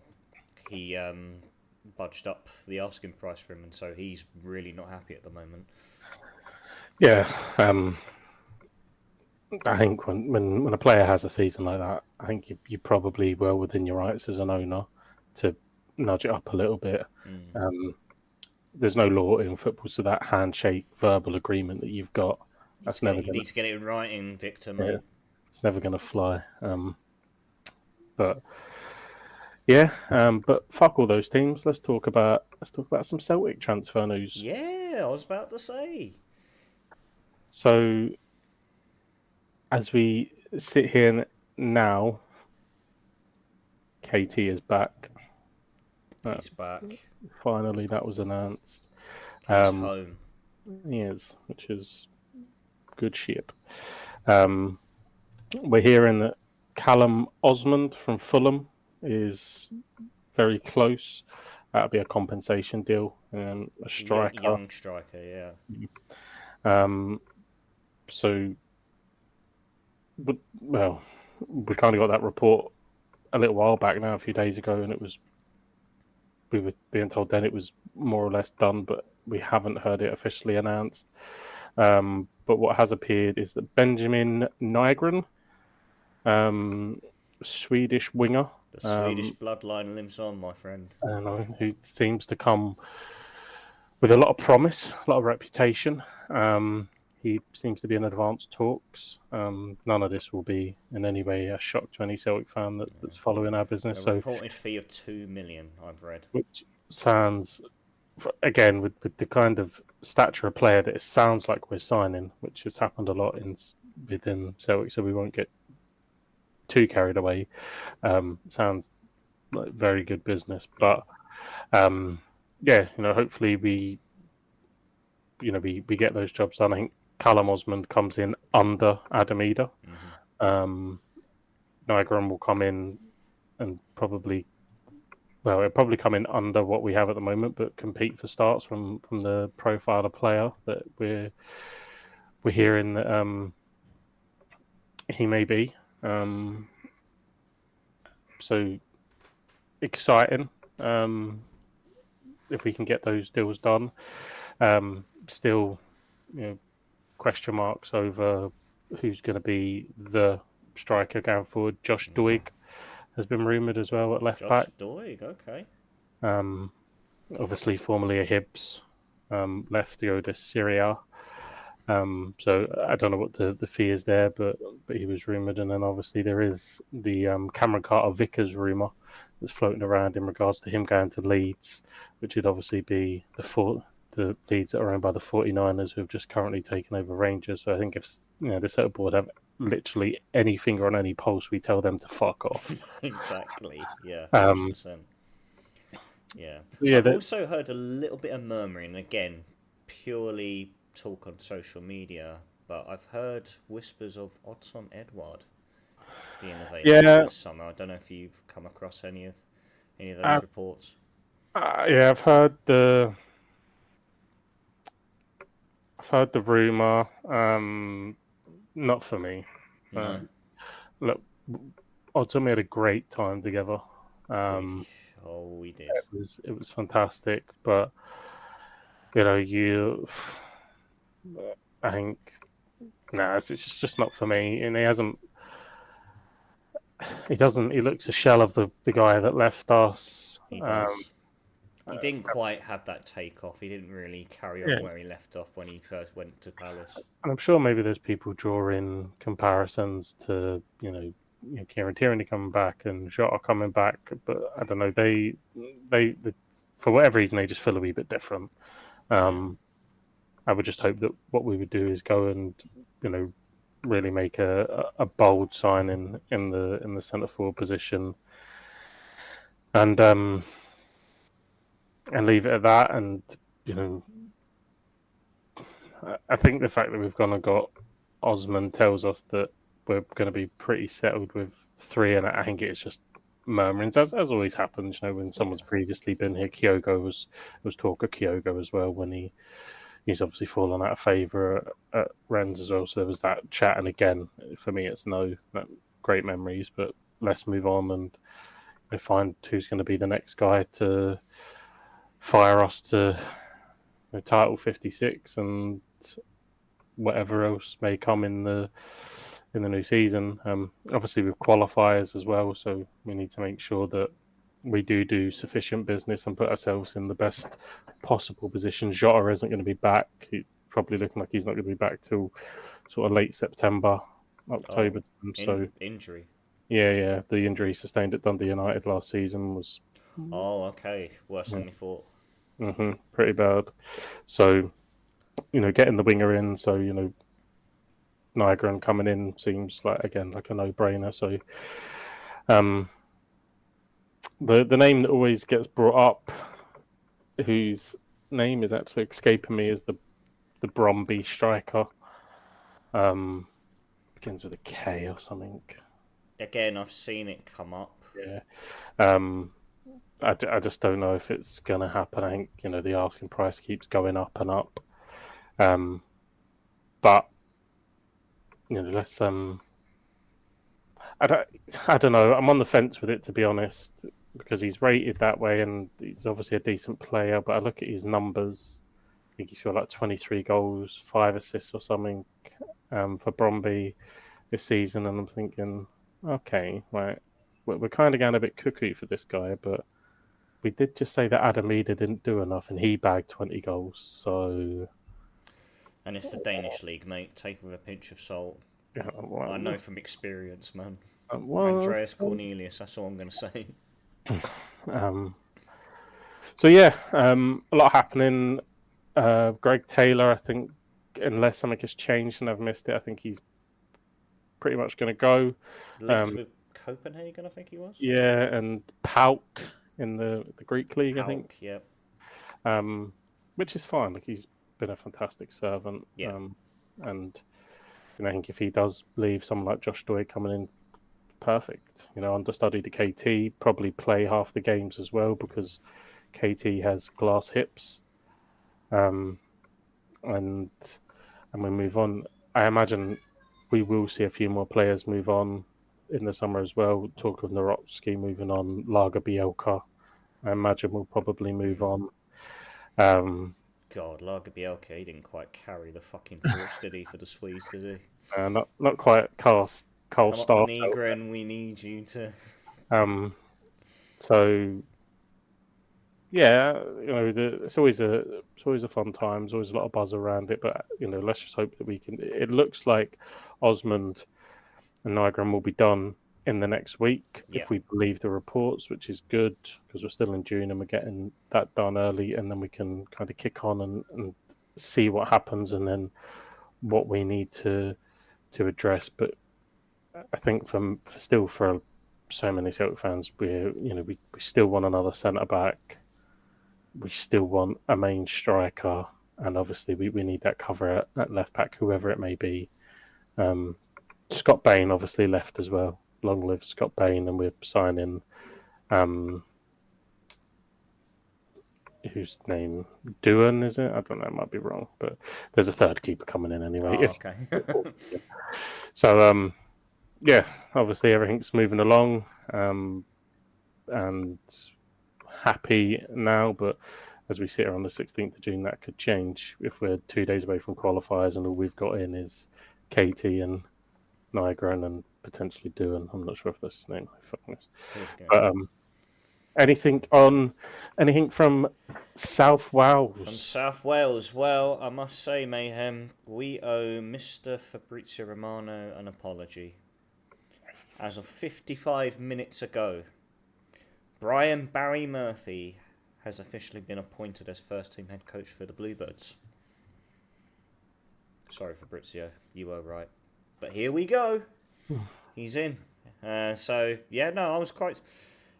[SPEAKER 2] budged up the asking price for him, and so he's really not happy at the moment.
[SPEAKER 1] Yeah, I think when a player has a season like that, I think you're probably well within your rights as an owner to nudge it up a little bit. there's no law in football, so that handshake verbal agreement that you've got, that's never
[SPEAKER 2] You
[SPEAKER 1] going
[SPEAKER 2] need to get it in writing, Victor,
[SPEAKER 1] to,
[SPEAKER 2] mate.
[SPEAKER 1] it's never going to fly. But yeah, but fuck all those teams. Let's talk about some Celtic transfer news.
[SPEAKER 2] Yeah, I was about to say.
[SPEAKER 1] So as we sit here now, KT is back.
[SPEAKER 2] He's back.
[SPEAKER 1] Finally, that was announced.
[SPEAKER 2] He's home.
[SPEAKER 1] He is, which is good shit. We're hearing that Callum Osmond from Fulham is very close. That'll be a compensation deal and a striker.
[SPEAKER 2] Young striker, yeah.
[SPEAKER 1] So, well, we kind of got that report a little while back now, a few days ago, and we were being told then it was more or less done, but we haven't heard it officially announced. But what has appeared is that Benjamin Nygren, Swedish winger,
[SPEAKER 2] the Swedish bloodline lives on, my friend.
[SPEAKER 1] Who seems to come with a lot of promise, a lot of reputation. He seems to be in advanced talks. None of this will be in any way a shock to any Celtic fan that's following our business.
[SPEAKER 2] A reported fee of $2 million, I've read.
[SPEAKER 1] Which sounds, again, with the kind of stature of player that it sounds like we're signing, which has happened a lot within Celtic, so we won't get too carried away. Sounds like very good business, but hopefully we get those jobs done. I think Callum Osmond comes in under Adamida. Nygren will come in and it'll probably come in under what we have at the moment, but compete for starts from the profile of player that we're hearing that he may be. So exciting. If we can get those deals done. Still, question marks over who's going to be the striker going forward. Josh Doig has been rumoured as well at left back.
[SPEAKER 2] Josh Doig, okay.
[SPEAKER 1] Obviously, formerly a Hibs, left to go to Syria. So I don't know what the fee is there, but he was rumoured, and then obviously there is the Cameron Carter-Vickers rumour that's floating around in regards to him going to Leeds, which would obviously be the Leeds that are owned by the 49ers, who have just currently taken over Rangers. So I think if the Celtic board have literally any finger on any pulse, we tell them to fuck off.
[SPEAKER 2] Exactly, yeah, 100%. Yeah. I've also heard a little bit of murmuring, again, purely talk on social media, but I've heard whispers of Odsonne Edouard being available this summer. I don't know if you've come across any of those reports.
[SPEAKER 1] I've heard the rumor. Not for me.
[SPEAKER 2] No.
[SPEAKER 1] Look, Odsonne had a great time together.
[SPEAKER 2] We did.
[SPEAKER 1] It was fantastic, but I think it's just not for me, and he looks a shell of the guy that left us.
[SPEAKER 2] He does. He didn't quite have that takeoff. He didn't really carry on where he left off when he first went to Palace.
[SPEAKER 1] And I'm sure maybe there's people drawing comparisons to Kieran Tierney coming back and Jota coming back, but I don't know. They for whatever reason they just feel a wee bit different. I would just hope that what we would do is go and really make a bold signing in the centre forward position, and leave it at that. And I think the fact that we've gone and got Osmond tells us that we're going to be pretty settled with three, and I think it's just murmurings, as always happens. When someone's previously been here, Kyogo was talk of Kyogo as well when he's obviously fallen out of favour at Rennes as well. So there was that chat, and again, for me, it's great memories, but let's move on and find who's going to be the next guy to fire us to title 56 and whatever else may come in the new season. Obviously with qualifiers as well, so we need to make sure that we do sufficient business and put ourselves in the best possible position. Jota isn't going to be back. He's probably looking like he's not going to be back till sort of late September, October. So
[SPEAKER 2] injury.
[SPEAKER 1] yeah, the injury sustained at Dundee United last season was
[SPEAKER 2] Oh, okay, worse than we thought.
[SPEAKER 1] pretty bad. So getting the winger in, so Nygren coming in seems like again like a no-brainer. So the name that always gets brought up, whose name is actually escaping me, is the Bromby striker. Begins with a K or something.
[SPEAKER 2] Again, I've seen it come up.
[SPEAKER 1] Yeah. I just don't know if it's going to happen. I think the asking price keeps going up and up. But let's I don't know. I'm on the fence with it, to be honest, because he's rated that way and he's obviously a decent player. But I look at his numbers. I think he's got like 23 goals, 5 assists or something for Bromby this season, and I'm thinking, okay, right, we're kind of going a bit cuckoo for this guy, but we did just say that Adamida didn't do enough, and he bagged 20 goals. So,
[SPEAKER 2] and it's the Danish league, mate. Take it with a pinch of salt.
[SPEAKER 1] Yeah, well,
[SPEAKER 2] I know from experience, man.
[SPEAKER 1] well,
[SPEAKER 2] Andreas Cornelius, that's all I'm going to say.
[SPEAKER 1] So yeah, a lot happening. Greg Taylor, I think, unless something has changed and I've missed it, I think he's pretty much going to go.
[SPEAKER 2] Linked with Copenhagen, I think he was.
[SPEAKER 1] Yeah, and Pauk in the Greek league, I think.
[SPEAKER 2] Yep.
[SPEAKER 1] Which is fine. Like, he's been a fantastic servant.
[SPEAKER 2] Yeah.
[SPEAKER 1] And I think if he does leave, someone like Josh Doy coming in, perfect. Understudy to KT, probably play half the games as well because KT has glass hips. And we move on. I imagine we will see a few more players move on in the summer as well. Talk of Narotsky moving on, Lager Bielka. I imagine we'll probably move on.
[SPEAKER 2] God, Lager Bielka, he didn't quite carry the fucking torch, did he, for the Swedes, did he?
[SPEAKER 1] Not quite Cole
[SPEAKER 2] Come
[SPEAKER 1] Stark.
[SPEAKER 2] on, Nygren, we need you to.
[SPEAKER 1] So yeah, it's always a fun time. There's always a lot of buzz around it, but let's just hope that we can. It looks like Osmond and Nygren will be done in the next week if we believe the reports, which is good because we're still in June and we're getting that done early, and then we can kind of kick on and see what happens and then what we need to address. But I think for so many Celtic fans, we still want another centre back. We still want a main striker, and obviously we need that cover at left back, whoever it may be. Scott Bain obviously left as well. Long live Scott Bain, and we're signing whose name Duan is it? I don't know, I might be wrong, but there's a third keeper coming in anyway.
[SPEAKER 2] Okay.
[SPEAKER 1] So yeah, obviously everything's moving along, and happy now, but as we sit here on the 16th of June, that could change if we're 2 days away from qualifiers and all we've got in is KT and Nygren and potentially Duan. I'm not sure if that's his name. But anything from South Wales?
[SPEAKER 2] From South Wales, well, I must say, Mayhem, we owe Mr. Fabrizio Romano an apology. As of 55 minutes ago, Bryan Barry Murphy has officially been appointed as first-team head coach for the Bluebirds. Sorry, Fabrizio, you were right. But here we go. He's in. So, yeah, no, I was quite...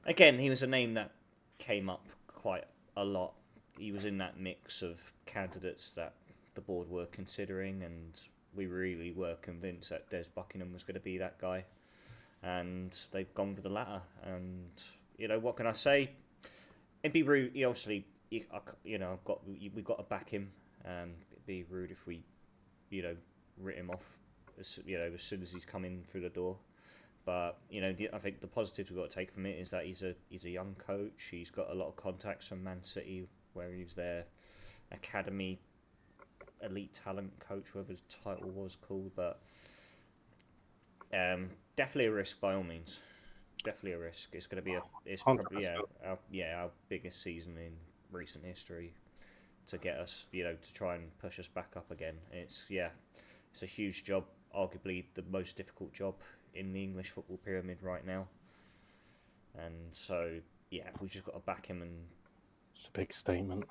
[SPEAKER 2] Again, he was a name that came up quite a lot. He was in that mix of candidates that the board were considering, and we really were convinced that Des Buckingham was going to be that guy. And they've gone with the latter. And, what can I say? It'd be rude. Obviously, we've got to back him. It'd be rude if we, writ him off, as soon as he's come in through the door. But I think the positives we've got to take from it is that he's a young coach. He's got a lot of contacts from Man City, where he was their academy elite talent coach, whatever his title was called. But definitely a risk by all means. definitely a risk. It's going to be it's probably
[SPEAKER 1] 100%.
[SPEAKER 2] our biggest season in recent history to get us, to try and push us back up again. It's a huge job, arguably the most difficult job in the English football pyramid right now. And so, we've just got to back him, and
[SPEAKER 1] It's a big statement.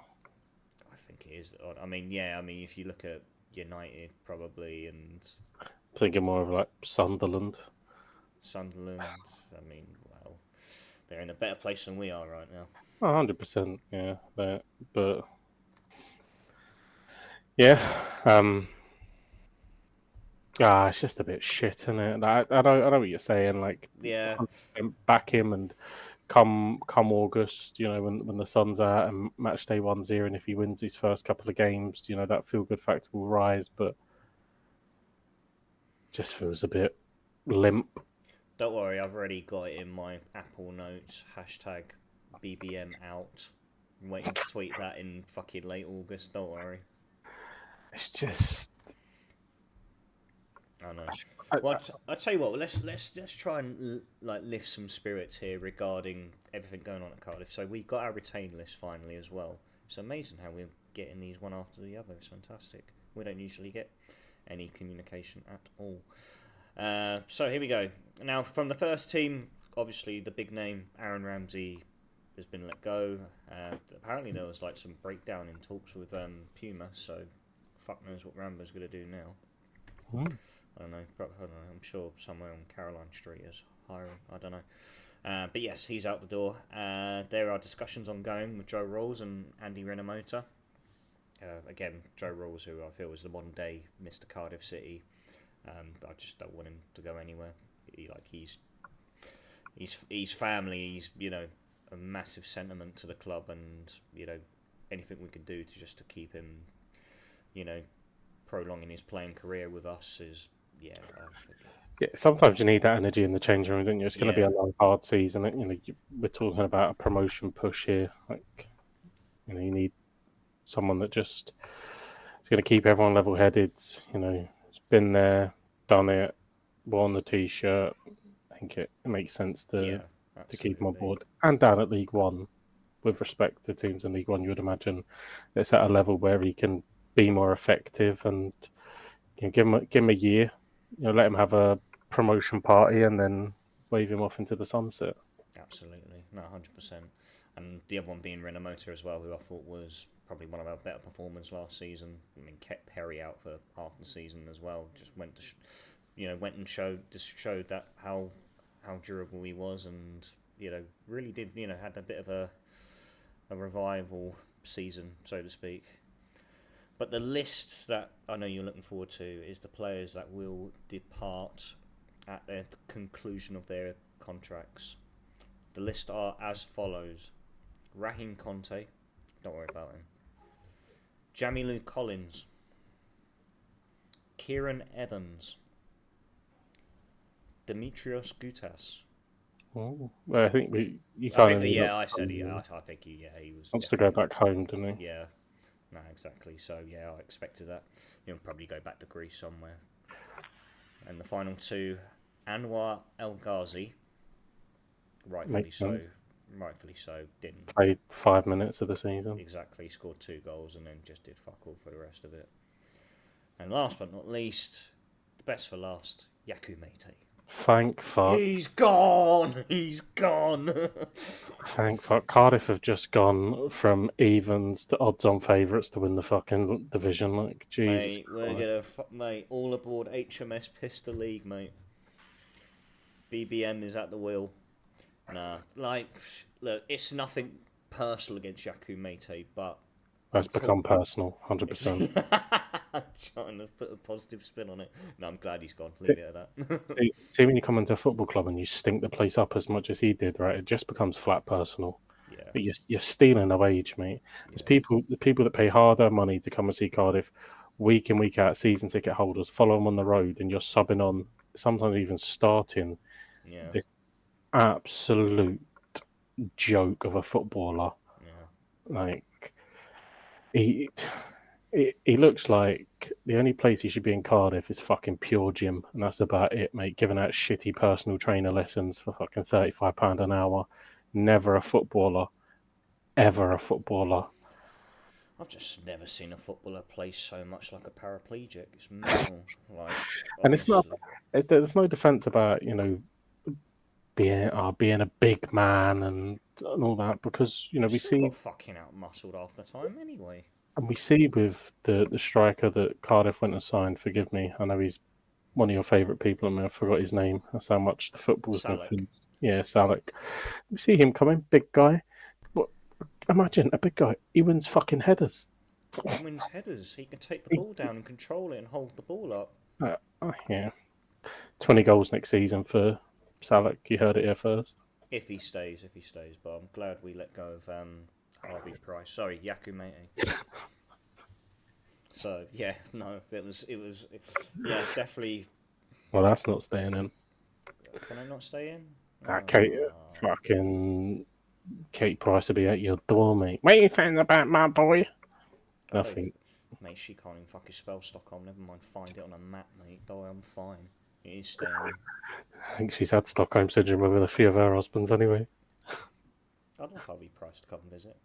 [SPEAKER 2] I think it is. I mean, if you look at United, probably, and
[SPEAKER 1] Thinking more of like Sunderland.
[SPEAKER 2] Sunderland, I mean, well, they're in a better place than we are right now.
[SPEAKER 1] 100%, yeah. But yeah, it's just a bit shit, isn't it? I know what you're saying. Like,
[SPEAKER 2] Yeah,
[SPEAKER 1] back him and come August, when the sun's out and match day 1-0, and if he wins his first couple of games, that feel good factor will rise. But just feels a bit limp.
[SPEAKER 2] don't worry, I've already got it in my Apple Notes. Hashtag BBM out. I'm waiting to tweet that in fucking late August. Don't worry.
[SPEAKER 1] It's just.
[SPEAKER 2] I know. Well, I tell you what. Let's try and lift some spirits here regarding everything going on at Cardiff. So we got our retained list finally as well. It's amazing how we're getting these one after the other. It's fantastic. We don't usually get any communication at all. So here we go. Now from the first team, obviously the big name Aaron Ramsey has been let go. Apparently there was like some breakdown in talks with Puma. So fuck knows what Rambo's going to do now. I don't know. I'm sure somewhere on Caroline Street is hiring. I don't know. But yes, he's out the door. There are discussions ongoing with Joe Rawls and Andy Renomota. Again, Joe Rawls, who I feel is the modern day Mr. Cardiff City. I just don't want him to go anywhere. He's family. He's a massive sentiment to the club, and anything we can do to keep him, prolonging his playing career with us is. Yeah,
[SPEAKER 1] sometimes you need that energy in the changing room, don't you? It's going to be a long, hard season. We're talking about a promotion push here. Like, you need someone that just is going to keep everyone level-headed. It's been there, done it, worn the t-shirt. I think it makes sense to keep him on board. And down at League One, with respect to teams in League One, you would imagine it's at a level where he can be more effective, and give him a year. Let him have a promotion party and then wave him off into the sunset.
[SPEAKER 2] Absolutely, no, 100%. And the other one being Renomota as well, who I thought was probably one of our better performers last season. I mean, kept Perry out for half the season as well. Just went and showed that how durable he was, and really did had a bit of a revival season, so to speak. But the list that I know you're looking forward to is the players that will depart at the conclusion of their contracts. The list are as follows: Raheem Conte, don't worry about him. Jamilu Collins, Kieran Evans, Dimitrios Gutas.
[SPEAKER 1] Oh, well, I think you kind of.
[SPEAKER 2] I said he was.
[SPEAKER 1] Wants to go back home, doesn't he?
[SPEAKER 2] Yeah, no, exactly. So yeah, I expected that. He'll probably go back to Greece somewhere. And the final two, Anwar El Ghazi. Rightfully so. Didn't
[SPEAKER 1] played 5 minutes of the season.
[SPEAKER 2] Exactly. Scored 2 goals and then just did fuck all for the rest of it. And last but not least, the best for last, Yakou Meite.
[SPEAKER 1] Thank fuck.
[SPEAKER 2] He's gone.
[SPEAKER 1] Thank fuck. Cardiff have just gone from evens to odds-on favourites to win the fucking division. Like, Jesus
[SPEAKER 2] mate, we're gonna all aboard HMS Pistol League, mate. BBM is at the wheel. Nah, look, it's nothing personal against Yakou Meite, but
[SPEAKER 1] that's become personal, 100%.
[SPEAKER 2] I'm trying to put a positive spin on it. No, I'm glad he's gone. Leave it at
[SPEAKER 1] that. see, when you come into a football club and you stink the place up as much as he did, right? It just becomes flat personal.
[SPEAKER 2] Yeah.
[SPEAKER 1] But you're stealing a wage, mate. There's the people that pay harder money to come and see Cardiff week in, week out, season ticket holders, follow them on the road, and you're subbing on, sometimes even starting this absolute joke of a footballer.
[SPEAKER 2] Yeah.
[SPEAKER 1] Like, he he looks like the only place he should be in Cardiff is fucking Pure Gym, and that's about it, mate. Giving out shitty personal trainer lessons for fucking £35 an hour. Never a footballer, ever a footballer.
[SPEAKER 2] I've just never seen a footballer play so much like a paraplegic. It's mental. Like,
[SPEAKER 1] And it's not.
[SPEAKER 2] honestly.
[SPEAKER 1] There's no defense about being a big man and all that, because we
[SPEAKER 2] Still
[SPEAKER 1] see
[SPEAKER 2] got fucking out muscled half the time anyway.
[SPEAKER 1] and we see with the striker that Cardiff went and signed. Forgive me, I know he's one of your favourite people. I mean, I forgot his name. That's how much the football's
[SPEAKER 2] Salak.
[SPEAKER 1] been. Yeah, Salak. We see him coming, big guy. But imagine a big guy. He wins fucking headers.
[SPEAKER 2] He wins headers. He can take the ball down and control it and hold the ball up.
[SPEAKER 1] Yeah, 20 goals next season for Salak. You heard it here first.
[SPEAKER 2] If he stays. But I'm glad we let go of Harvey Price. Sorry, Yaku Mate. So yeah, no, it was yeah, definitely.
[SPEAKER 1] Well, that's not staying in.
[SPEAKER 2] Can I not stay in?
[SPEAKER 1] Fucking Kate Price will be at your door, mate. What are you thinking about my boy? Nothing.
[SPEAKER 2] Mate, she can't even fucking spell Stockholm. Never mind, find it on a map, mate. Though I'm fine. It is staying in.
[SPEAKER 1] I think she's had Stockholm syndrome with a few of her husbands anyway.
[SPEAKER 2] I'd love Harvey Price to come and visit.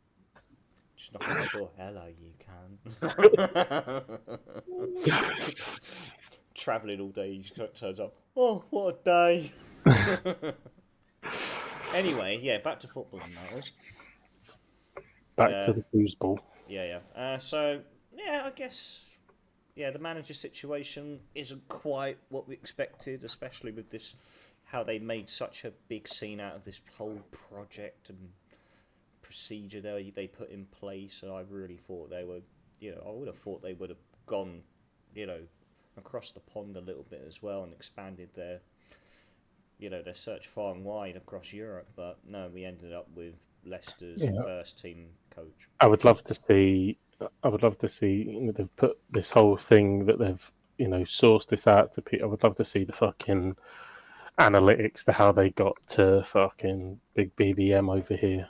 [SPEAKER 2] Just knock on the door. Hello, you can. Travelling all day, he just turns up. Oh, what a day! Anyway, yeah, back to football matters.
[SPEAKER 1] Back to the foosball.
[SPEAKER 2] Yeah. So, yeah, I guess, yeah, the manager situation isn't quite what we expected, especially with this, how they made such a big scene out of this whole project and procedure they put in place. And I really thought they were, I would have thought they would have gone, across the pond a little bit as well and expanded their search far and wide across Europe. But no, we ended up with Leicester's first team coach.
[SPEAKER 1] I would love to see. They've put this whole thing that they've sourced this out to people. I would love to see the fucking analytics to how they got to fucking big BBM over here.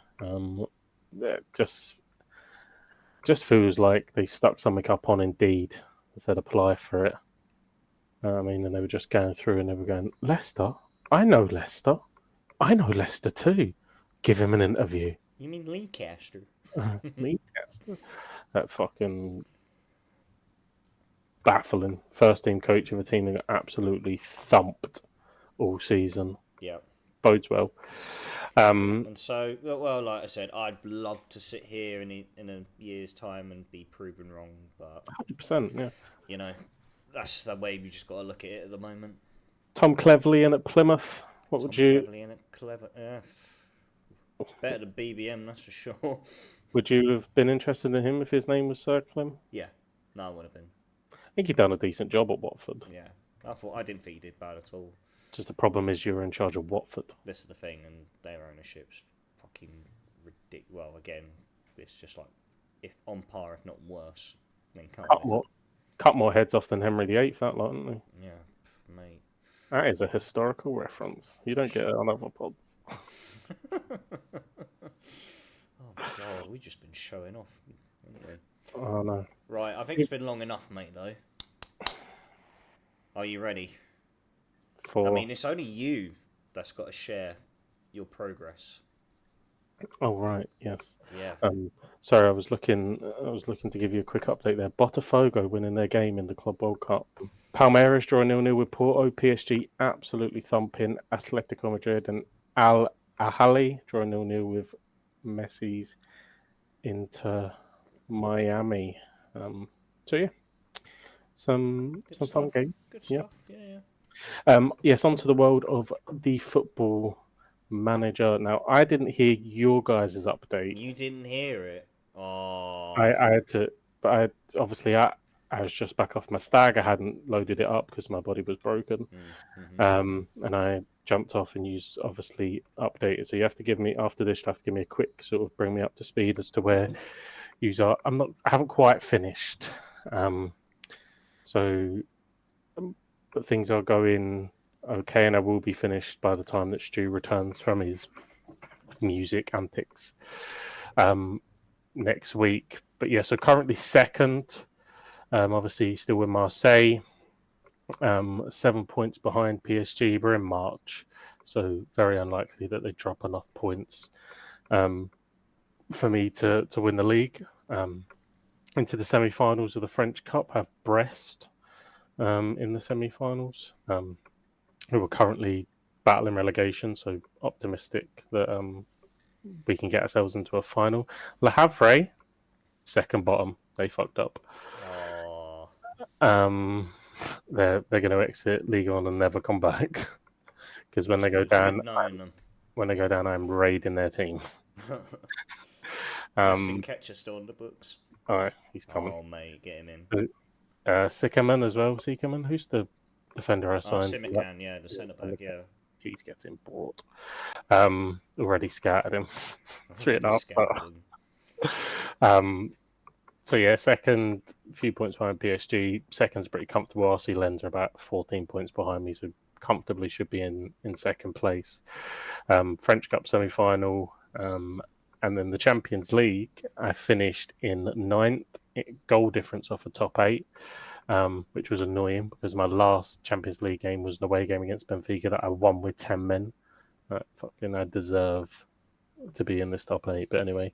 [SPEAKER 1] Just feels like they stuck something up on Indeed and said apply for it. And they were just going through and they were going, Leicester? I know Leicester. I know Leicester too. Give him an interview.
[SPEAKER 2] You mean Leicester?
[SPEAKER 1] Leicester? That fucking baffling. First team coach of a team that got absolutely thumped all season.
[SPEAKER 2] Yeah.
[SPEAKER 1] Bodes well.
[SPEAKER 2] And so, well, like I said, I'd love to sit here in a year's time and be proven wrong, but
[SPEAKER 1] 100%, yeah.
[SPEAKER 2] That's the way we just got to look at it at the moment.
[SPEAKER 1] Tom Cleverley in at Plymouth.
[SPEAKER 2] Cleverley in at Clever. Better than BBM, that's for sure.
[SPEAKER 1] Would you have been interested in him if his name was circling?
[SPEAKER 2] Yeah, no, I would have been.
[SPEAKER 1] I think he'd done a decent job at Watford.
[SPEAKER 2] Yeah, I didn't think he did bad at all.
[SPEAKER 1] Just the problem is you were in charge of Watford.
[SPEAKER 2] This is the thing, and their ownership's fucking ridiculous. Well, again, it's just like if on par, if not worse, than Cardiff.
[SPEAKER 1] Cut more heads off than Henry VIII, that lot, didn't they?
[SPEAKER 2] Yeah, mate.
[SPEAKER 1] That is a historical reference. You don't get it on other pods.
[SPEAKER 2] Oh my god, we've just been showing off. Anyway.
[SPEAKER 1] Oh no.
[SPEAKER 2] Right, I think it's been long enough, mate, though. Are you ready? I mean, it's only you that's got to share your progress.
[SPEAKER 1] Oh right, yes.
[SPEAKER 2] Yeah.
[SPEAKER 1] Sorry, I was looking to give you a quick update there. Botafogo winning their game in the Club World Cup. Palmeiras draw 0-0 with Porto. PSG absolutely thumping Atletico Madrid, and Al Ahly draw 0-0 with Messi's Inter Miami. So yeah, some fun games.
[SPEAKER 2] Good stuff. Yeah.
[SPEAKER 1] Yes, onto the world of the football manager. Now, I didn't hear your guys' update.
[SPEAKER 2] You didn't hear it? Oh.
[SPEAKER 1] I had to, but I was just back off my stag. I hadn't loaded it up because my body was broken.
[SPEAKER 2] Mm-hmm.
[SPEAKER 1] And I jumped off and you obviously updated. So you have to give me, after this, you have to give me a quick sort of bring me up to speed as to where you are. I haven't quite finished. But things are going okay, and I will be finished by the time that Stu returns from his music antics next week. But yeah, so currently second Obviously, still with Marseille, 7 points behind PSG. We're in March, so very unlikely that they drop enough points for me to win the league. Into the semi-finals of the French Cup, have Brest in the semi-finals, who are currently battling relegation, so optimistic that we can get ourselves into a final. Le Havre, second bottom, they fucked up.
[SPEAKER 2] Oh.
[SPEAKER 1] They're going to exit Ligue 1 and never come back because when they go down, I'm raiding their team.
[SPEAKER 2] Ketcher still on the books.
[SPEAKER 1] Oh, he's coming.
[SPEAKER 2] Oh, mate, get him in.
[SPEAKER 1] Sickerman as well. Sickerman, who's the defender I signed?
[SPEAKER 2] Simican, yeah, the centre back, yeah.
[SPEAKER 1] He's getting bought. Already scattered him. 3.5. So yeah, second, few points behind PSG. Second's pretty comfortable. RC Lens are about 14 points behind me, so comfortably should be in second place. French Cup semi-final, and then the Champions League, I finished in 9th, goal difference off the top 8, which was annoying because my last Champions League game was an away game against Benfica that I won with 10 men. I deserve to be in this top 8, but anyway.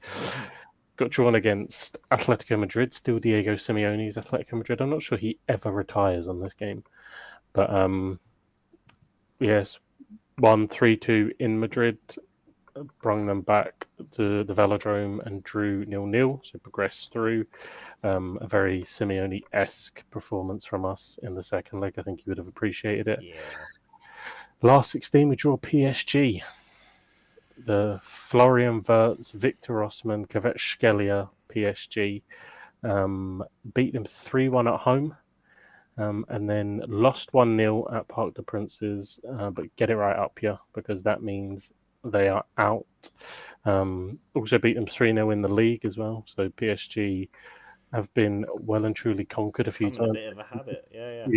[SPEAKER 1] Got drawn against Atletico Madrid, still Diego Simeone's Atletico Madrid. I'm not sure he ever retires on this game. But yes, won 3-2 in Madrid, brought them back to the Velodrome and drew 0-0, so progressed through. A very Simeone-esque performance from us in the second leg. I think he would have appreciated it.
[SPEAKER 2] Yeah.
[SPEAKER 1] Last 16, we draw PSG. The Florian Wirtz, Victor Osman, Kvaratskhelia PSG beat them 3-1 at home, and then lost 1-0 at Parc des Princes, but get it right up here because that means they are out. Also beat them 3-0 in the league as well, so PSG have been well and truly conquered a few times.
[SPEAKER 2] A bit of a habit, yeah.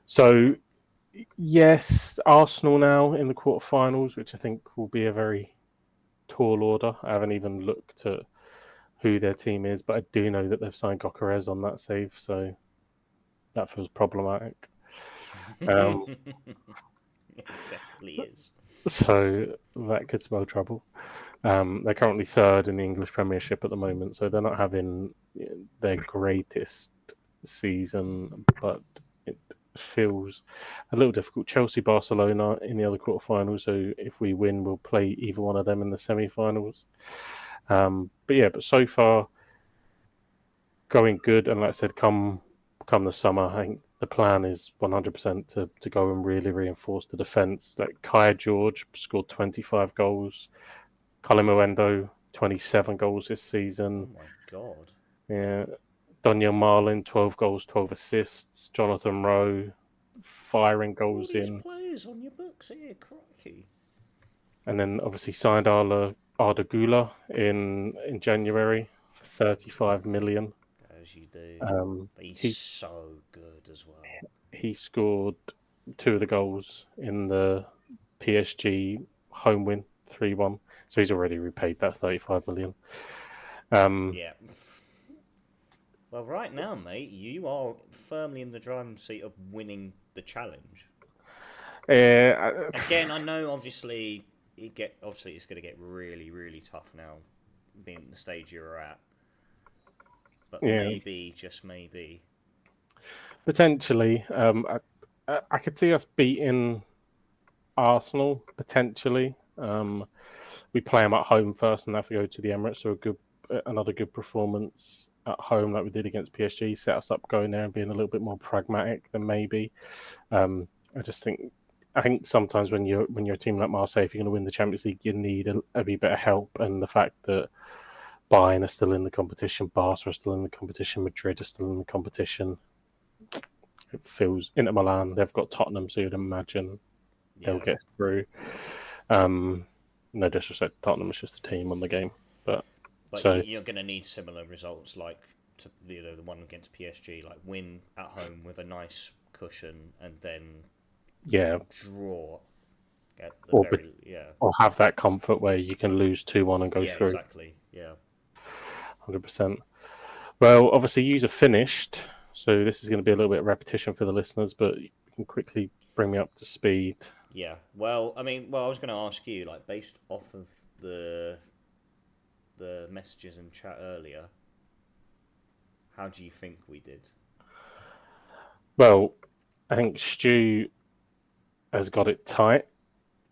[SPEAKER 1] So yes, Arsenal now in the quarterfinals, which I think will be a very tall order. I haven't even looked at who their team is, but I do know that they've signed Gyökeres on that save, so that feels problematic.
[SPEAKER 2] It definitely is.
[SPEAKER 1] So that could spell trouble. They're currently third in the English Premiership at the moment, so they're not having their greatest season, but it feels a little difficult. Chelsea, Barcelona in the other quarterfinals, so if we win, we'll play either one of them in the semi-finals. But so far going good, and like I said, come the summer, I think the plan is 100% to go and really reinforce the defence. Like Kaya George scored 25 goals, Colin Mwendo 27 goals this season.
[SPEAKER 2] Oh my god!
[SPEAKER 1] Yeah, Daniel Marlin 12 goals, 12 assists. Jonathan Rowe firing goals
[SPEAKER 2] all these
[SPEAKER 1] in.
[SPEAKER 2] Players on your books here, crikey!
[SPEAKER 1] And then obviously signed Arda Güler in January for 35 million.
[SPEAKER 2] As you do. But he's so good as well.
[SPEAKER 1] He scored 2 of the goals in the PSG home win, 3-1. So he's already repaid that 35 million.
[SPEAKER 2] Yeah. Well, right now, mate, you are firmly in the driving seat of winning the challenge. Again, I know obviously it's going to get really, really tough now, being at the stage you're at. But maybe, just maybe.
[SPEAKER 1] Potentially. I could see us beating Arsenal, potentially. We play them at home first and have to go to the Emirates, so another good performance at home like we did against PSG set us up going there and being a little bit more pragmatic than maybe. I think sometimes when you're a team like Marseille, if you're going to win the Champions League, you need a wee bit of help, and the fact that Bayern are still in the competition, Barca are still in the competition, Madrid are still in the competition. It feels Inter Milan, they've got Tottenham, so you'd imagine they'll get through. No disrespect to Tottenham, it's just a team on the game. But so
[SPEAKER 2] you're going to need similar results like to the one against PSG, like win at home with a nice cushion and then draw.
[SPEAKER 1] Or have that comfort where you can lose 2-1 and go through.
[SPEAKER 2] Exactly. Yeah.
[SPEAKER 1] 100%. Well, obviously, user finished, so this is going to be a little bit of repetition for the listeners, but you can quickly bring me up to speed.
[SPEAKER 2] Yeah. Well, I mean, I was going to ask you, like, based off of the messages in chat earlier, how do you think we did?
[SPEAKER 1] Well, I think Stu has got it tight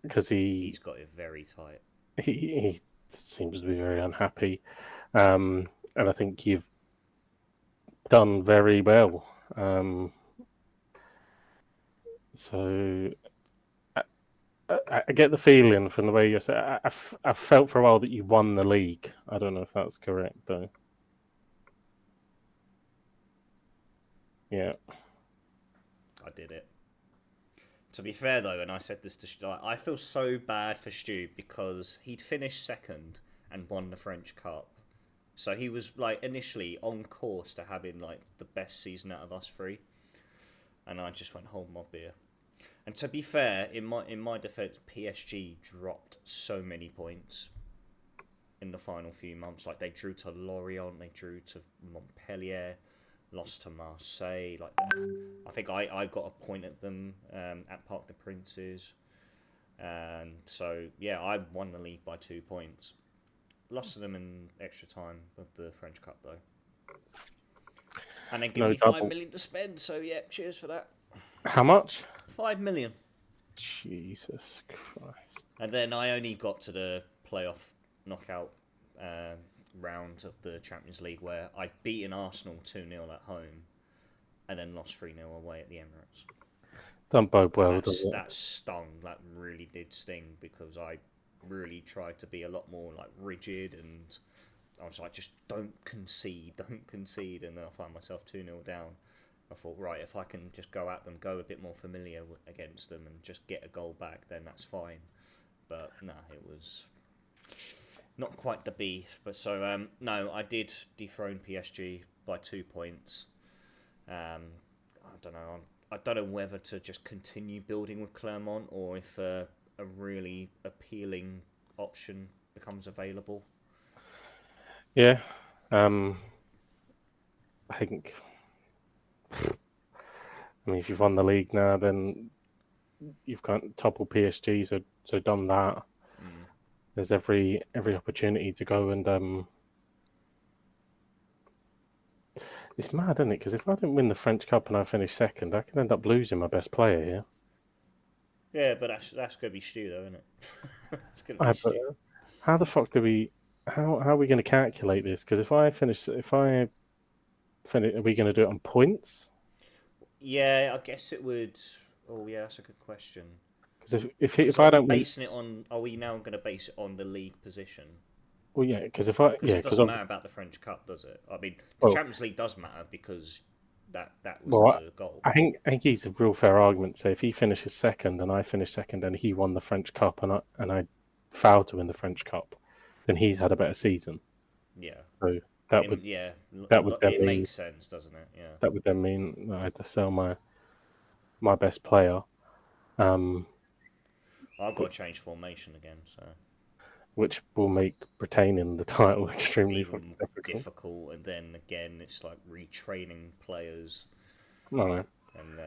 [SPEAKER 1] because
[SPEAKER 2] He's got it very tight.
[SPEAKER 1] he seems to be very unhappy, and I think you've done very well. So I get the feeling from the way you're saying. I felt for a while that you won the league. I don't know if that's correct though. Yeah.
[SPEAKER 2] I did it. To be fair though, and I said this to Stu, I feel so bad for Stu because he'd finished second and won the French Cup. So he was like initially on course to having like the best season out of us three. And I just went, hold my beer. And to be fair, in my defence, PSG dropped so many points in the final few months. Like they drew to Lorient, they drew to Montpellier, lost to Marseille. Like I think I got a point at them at Parc des Princes. And so yeah, I won the league by 2 points. Lost to them in extra time of the French Cup though. And then give me 5 million to spend. So yeah, cheers for that.
[SPEAKER 1] How much?
[SPEAKER 2] 5 million.
[SPEAKER 1] Jesus Christ.
[SPEAKER 2] And then I only got to the playoff knockout round of the Champions League where I'd beaten Arsenal 2-0 at home and then lost 3-0 away at the Emirates.
[SPEAKER 1] Don't bode well, does it?
[SPEAKER 2] That stung. That really did sting because I really tried to be a lot more like rigid and I was like, just don't concede. And then I find myself 2-0 down. I thought, right, if I can just go at them, go a bit more familiar against them and just get a goal back, then that's fine. But no, it was not quite the beef. But so, no, I did dethrone PSG by 2 points. I don't know. I don't know whether to just continue building with Clermont or if a really appealing option becomes available.
[SPEAKER 1] Yeah. I think... I mean, if you've won the league now, then you've got toppled PSG, so done that. There's every opportunity to go and it's mad, isn't it? Because if I didn't win the French Cup and I finish second, I could end up losing my best player here.
[SPEAKER 2] Yeah, but that's going to be Stu, though, isn't it? It's going to be Stu.
[SPEAKER 1] How the fuck do we? How are we going to calculate this? Because if I finish, are we going to do it on points?
[SPEAKER 2] Yeah, I guess it would. Oh, yeah, that's a good question.
[SPEAKER 1] Because if I don't
[SPEAKER 2] basing it on, are we now going to base it on the league position?
[SPEAKER 1] Well, yeah, because it
[SPEAKER 2] doesn't matter about the French Cup, does it? I mean, the Champions League does matter because that was the goal.
[SPEAKER 1] I think he's a real fair argument. So if he finishes second and I finish second and he won the French Cup and I failed to win the French Cup, then he's had a better season.
[SPEAKER 2] Yeah.
[SPEAKER 1] So that would then
[SPEAKER 2] it
[SPEAKER 1] mean,
[SPEAKER 2] makes sense, doesn't it? Yeah.
[SPEAKER 1] That would then mean that I had to sell my best player.
[SPEAKER 2] I've got to change formation again, so.
[SPEAKER 1] Which will make retaining the title extremely
[SPEAKER 2] difficult. And then again, it's like retraining players.
[SPEAKER 1] No.
[SPEAKER 2] And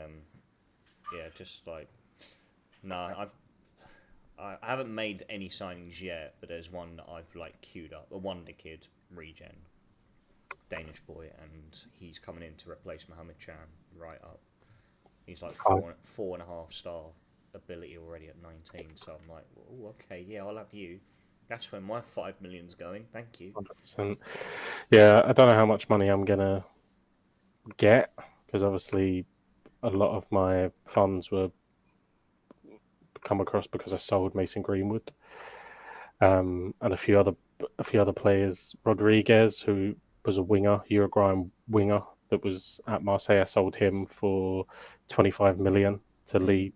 [SPEAKER 2] yeah, just like I haven't made any signings yet, but there's one that I've like queued up. A wonder kid, regen, Danish boy, and he's coming in to replace Mohamed Chan right up. He's like 4.5 star ability already at 19. So I'm like, oh, okay, yeah, I'll have you. That's where my 5 million's going. Thank you.
[SPEAKER 1] 100%. Yeah, I don't know how much money I'm gonna get because obviously a lot of my funds were come across because I sold Mason Greenwood, and a few other players. Rodriguez, who was a winger, Uruguayan winger that was at Marseille. I sold him for 25 million to Leeds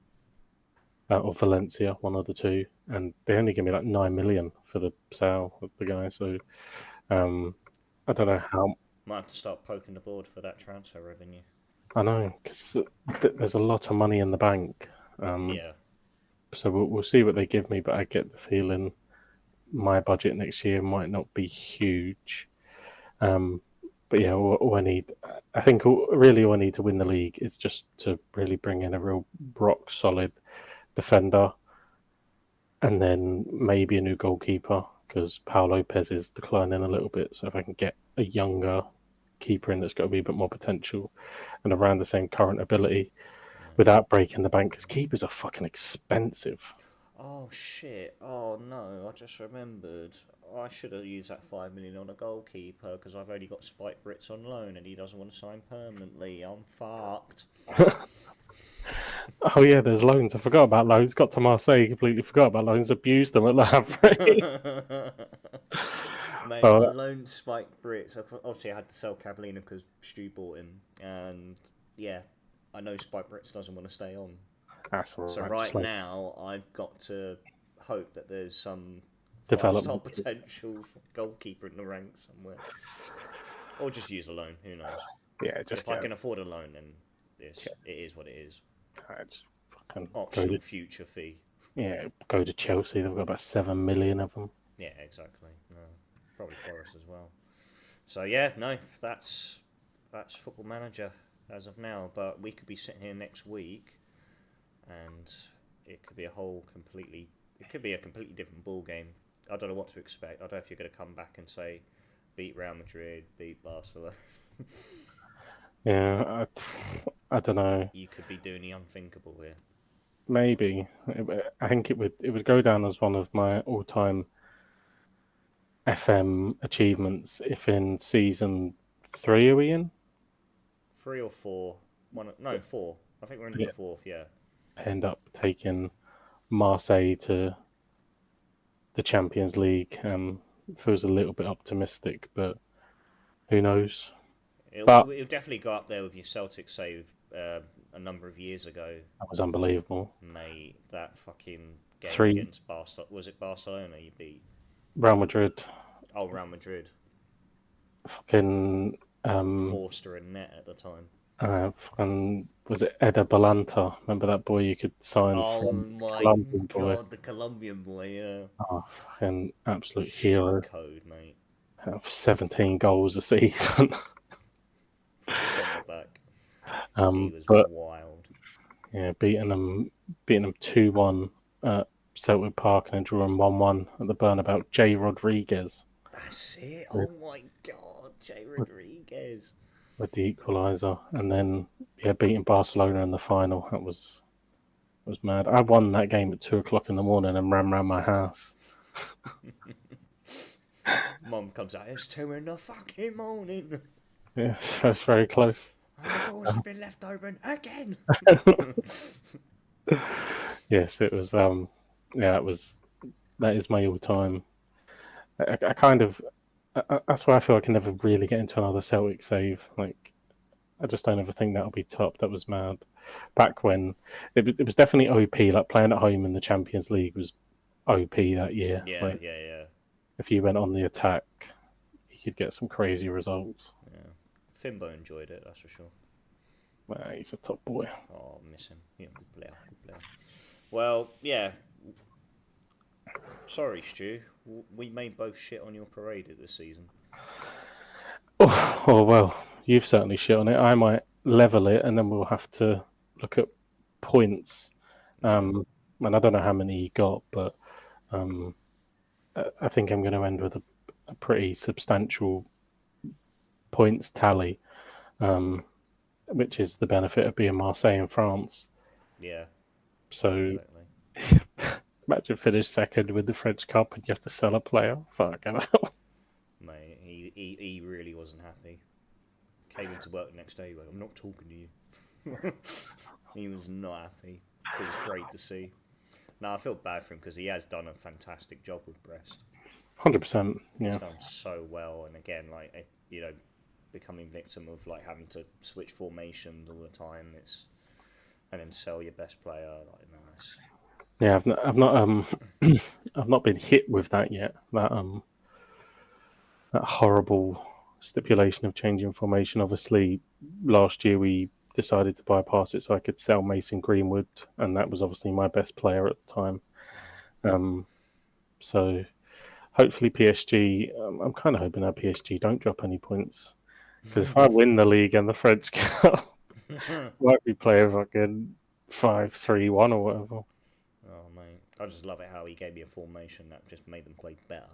[SPEAKER 1] or Valencia, one of the two, and they only give me like 9 million for the sale of the guy. So I don't know how.
[SPEAKER 2] Might have to start poking the board for that transfer revenue.
[SPEAKER 1] I know, because there's a lot of money in the bank.
[SPEAKER 2] Yeah.
[SPEAKER 1] So we'll see what they give me, but I get the feeling my budget next year might not be huge. But yeah, all I need, I think, really all I need to win the league is just to really bring in a real rock solid defender, and then maybe a new goalkeeper because Paul Lopez is declining a little bit. So if I can get a younger keeper in that's got a wee bit more potential and around the same current ability without breaking the bank, because keepers are fucking expensive.
[SPEAKER 2] Oh shit! Oh no! I just remembered. I should have used that 5 million on a goalkeeper because I've only got Spike Brits on loan and he doesn't want to sign permanently. I'm fucked.
[SPEAKER 1] Oh yeah, there's loans. I forgot about loans. Got to Marseille, completely forgot about loans. Abused them at Lavry.
[SPEAKER 2] Mate, I
[SPEAKER 1] Oh,
[SPEAKER 2] loaned Spike Brits. Obviously, I had to sell Cavallina because Stu bought him, and yeah, I know Spike Brits doesn't want to stay on.
[SPEAKER 1] that's all
[SPEAKER 2] So
[SPEAKER 1] right. Just
[SPEAKER 2] right
[SPEAKER 1] like
[SPEAKER 2] now, I've got to hope that there's some five-star
[SPEAKER 1] development.
[SPEAKER 2] potential goalkeeper in the ranks somewhere, or just use a loan. Who knows?
[SPEAKER 1] Yeah, just
[SPEAKER 2] If I
[SPEAKER 1] get.
[SPEAKER 2] can afford a loan, then it is what it is.
[SPEAKER 1] Just fucking go
[SPEAKER 2] Optional
[SPEAKER 1] to
[SPEAKER 2] future fee.
[SPEAKER 1] go to Chelsea. They've got about 7 million of them.
[SPEAKER 2] Yeah, exactly. No, probably Forest as well. So yeah, no, that's Football Manager as of now. But we could be sitting here next week, and it could be a completely different ball game. I don't know what to expect. I don't know if you're going to come back and say, beat Real Madrid, beat Barcelona.
[SPEAKER 1] Yeah, I don't know.
[SPEAKER 2] You could be doing the unthinkable here.
[SPEAKER 1] Maybe I think it would go down as one of my all-time FM achievements if in season 3 are we in?
[SPEAKER 2] 3 or 4, one, no, 4. I think we're in
[SPEAKER 1] Yeah,
[SPEAKER 2] the fourth. Yeah.
[SPEAKER 1] end up taking Marseille to the Champions League. Feels a little bit optimistic, but who knows? But
[SPEAKER 2] It'll definitely go up there with your Celtic save a number of years ago,
[SPEAKER 1] that was unbelievable.
[SPEAKER 2] mate. That fucking game
[SPEAKER 1] Three
[SPEAKER 2] against Barcelona. Was it Barcelona you beat?
[SPEAKER 1] Real Madrid,
[SPEAKER 2] Oh, Real Madrid.
[SPEAKER 1] fucking
[SPEAKER 2] Forster and net at the time.
[SPEAKER 1] fucking was it Eder Balanta? Remember that boy you could sign
[SPEAKER 2] Oh
[SPEAKER 1] from
[SPEAKER 2] my
[SPEAKER 1] Colombian boy?
[SPEAKER 2] god, the Colombian boy, yeah.
[SPEAKER 1] Oh, fucking absolute
[SPEAKER 2] Cheat
[SPEAKER 1] hero.
[SPEAKER 2] code, mate.
[SPEAKER 1] 17 goals a season.
[SPEAKER 2] Centre back. He was
[SPEAKER 1] But
[SPEAKER 2] wild.
[SPEAKER 1] yeah, beating them 2-1 at Celtic Park and then drawing 1-1 at the Burnabout. Jay Rodriguez
[SPEAKER 2] That's it.
[SPEAKER 1] with,
[SPEAKER 2] Oh my god, Jay
[SPEAKER 1] with,
[SPEAKER 2] Rodriguez.
[SPEAKER 1] with the equaliser, and then yeah, beating Barcelona in the final. That was mad. I won that game at 2 o'clock in the morning and ran around my house.
[SPEAKER 2] Mum comes out, it's 2 in the fucking morning.
[SPEAKER 1] Yeah, that's very close.
[SPEAKER 2] And the doors have been left open again.
[SPEAKER 1] Yes, it was. Yeah, it was. That is my all-time. I kind of. That's why I feel I can never really get into another Celtic save. Like, I just don't ever think that'll be top. That was mad. Back when it was definitely OP. Like playing at home in the Champions League was OP that year.
[SPEAKER 2] Yeah,
[SPEAKER 1] Like
[SPEAKER 2] yeah, yeah.
[SPEAKER 1] if you went on the attack, you could get some crazy results.
[SPEAKER 2] Yeah. Fimbo enjoyed it, that's for sure.
[SPEAKER 1] Well, he's a top boy.
[SPEAKER 2] Oh, miss him. Yeah, good player, good player. Well, yeah. Sorry, Stu. We may both shit on your parade this season.
[SPEAKER 1] Oh well, you've certainly shit on it. I might level it, and then we'll have to look at points. And I don't know how many you got, but I think I'm going to end with a pretty substantial points tally, which is the benefit of being Marseille in France.
[SPEAKER 2] Yeah,
[SPEAKER 1] So
[SPEAKER 2] exactly.
[SPEAKER 1] imagine finish second with the French Cup and you have to sell a player. Fuck hell.
[SPEAKER 2] Mate, he really wasn't happy. Came into work the next day, like, I'm not talking to you. He was not happy. It was great to see. No, I feel bad for him because he has done a fantastic job with Brest.
[SPEAKER 1] 100%. Yeah.
[SPEAKER 2] He's done so well, and again, like becoming victim of like having to switch formations all the time. And then sell your best player. Like, nice.
[SPEAKER 1] Yeah, I've not been hit with that yet. That horrible stipulation of changing formation. Obviously, last year we decided to bypass it so I could sell Mason Greenwood, and that was obviously my best player at the time. So hopefully PSG. I'm kind of hoping that PSG don't drop any points. Because if I win the league and the French Cup, I might be playing fucking 5-3-1 or whatever.
[SPEAKER 2] Oh mate, I just love it how he gave me a formation that just made them play better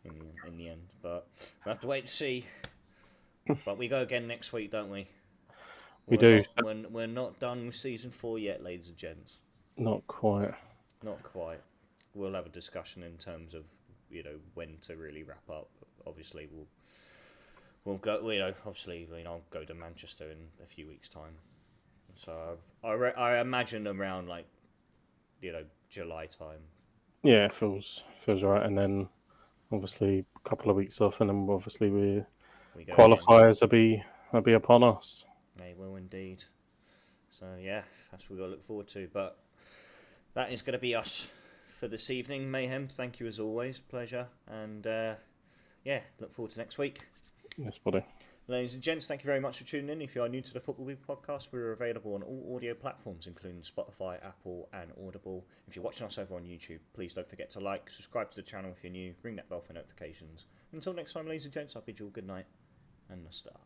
[SPEAKER 2] in the end. But we'll have to wait to see. But we go again next week, don't we?
[SPEAKER 1] We do.
[SPEAKER 2] We're not done with season 4 yet, ladies and gents.
[SPEAKER 1] Not quite.
[SPEAKER 2] Not quite. We'll have a discussion in terms of when to really wrap up. Obviously, we'll go. Obviously, I'll go to Manchester in a few weeks' time. So I imagine around July time.
[SPEAKER 1] Yeah, it feels right. And then obviously a couple of weeks off, and then obviously we qualifiers will be upon us.
[SPEAKER 2] They will indeed. So yeah, that's what we've got to look forward to. But that is going to be us for this evening. Mayhem, thank you as always. Pleasure. And look forward to next week.
[SPEAKER 1] Yes, buddy.
[SPEAKER 2] Ladies and gents, thank you very much for tuning in. If you are new to the Football Week podcast, we're available on all audio platforms, including Spotify, Apple, and Audible. If you're watching us over on YouTube, please don't forget to like, subscribe to the channel if you're new, ring that bell for notifications. Until next time, ladies and gents, I bid you all good night and a star.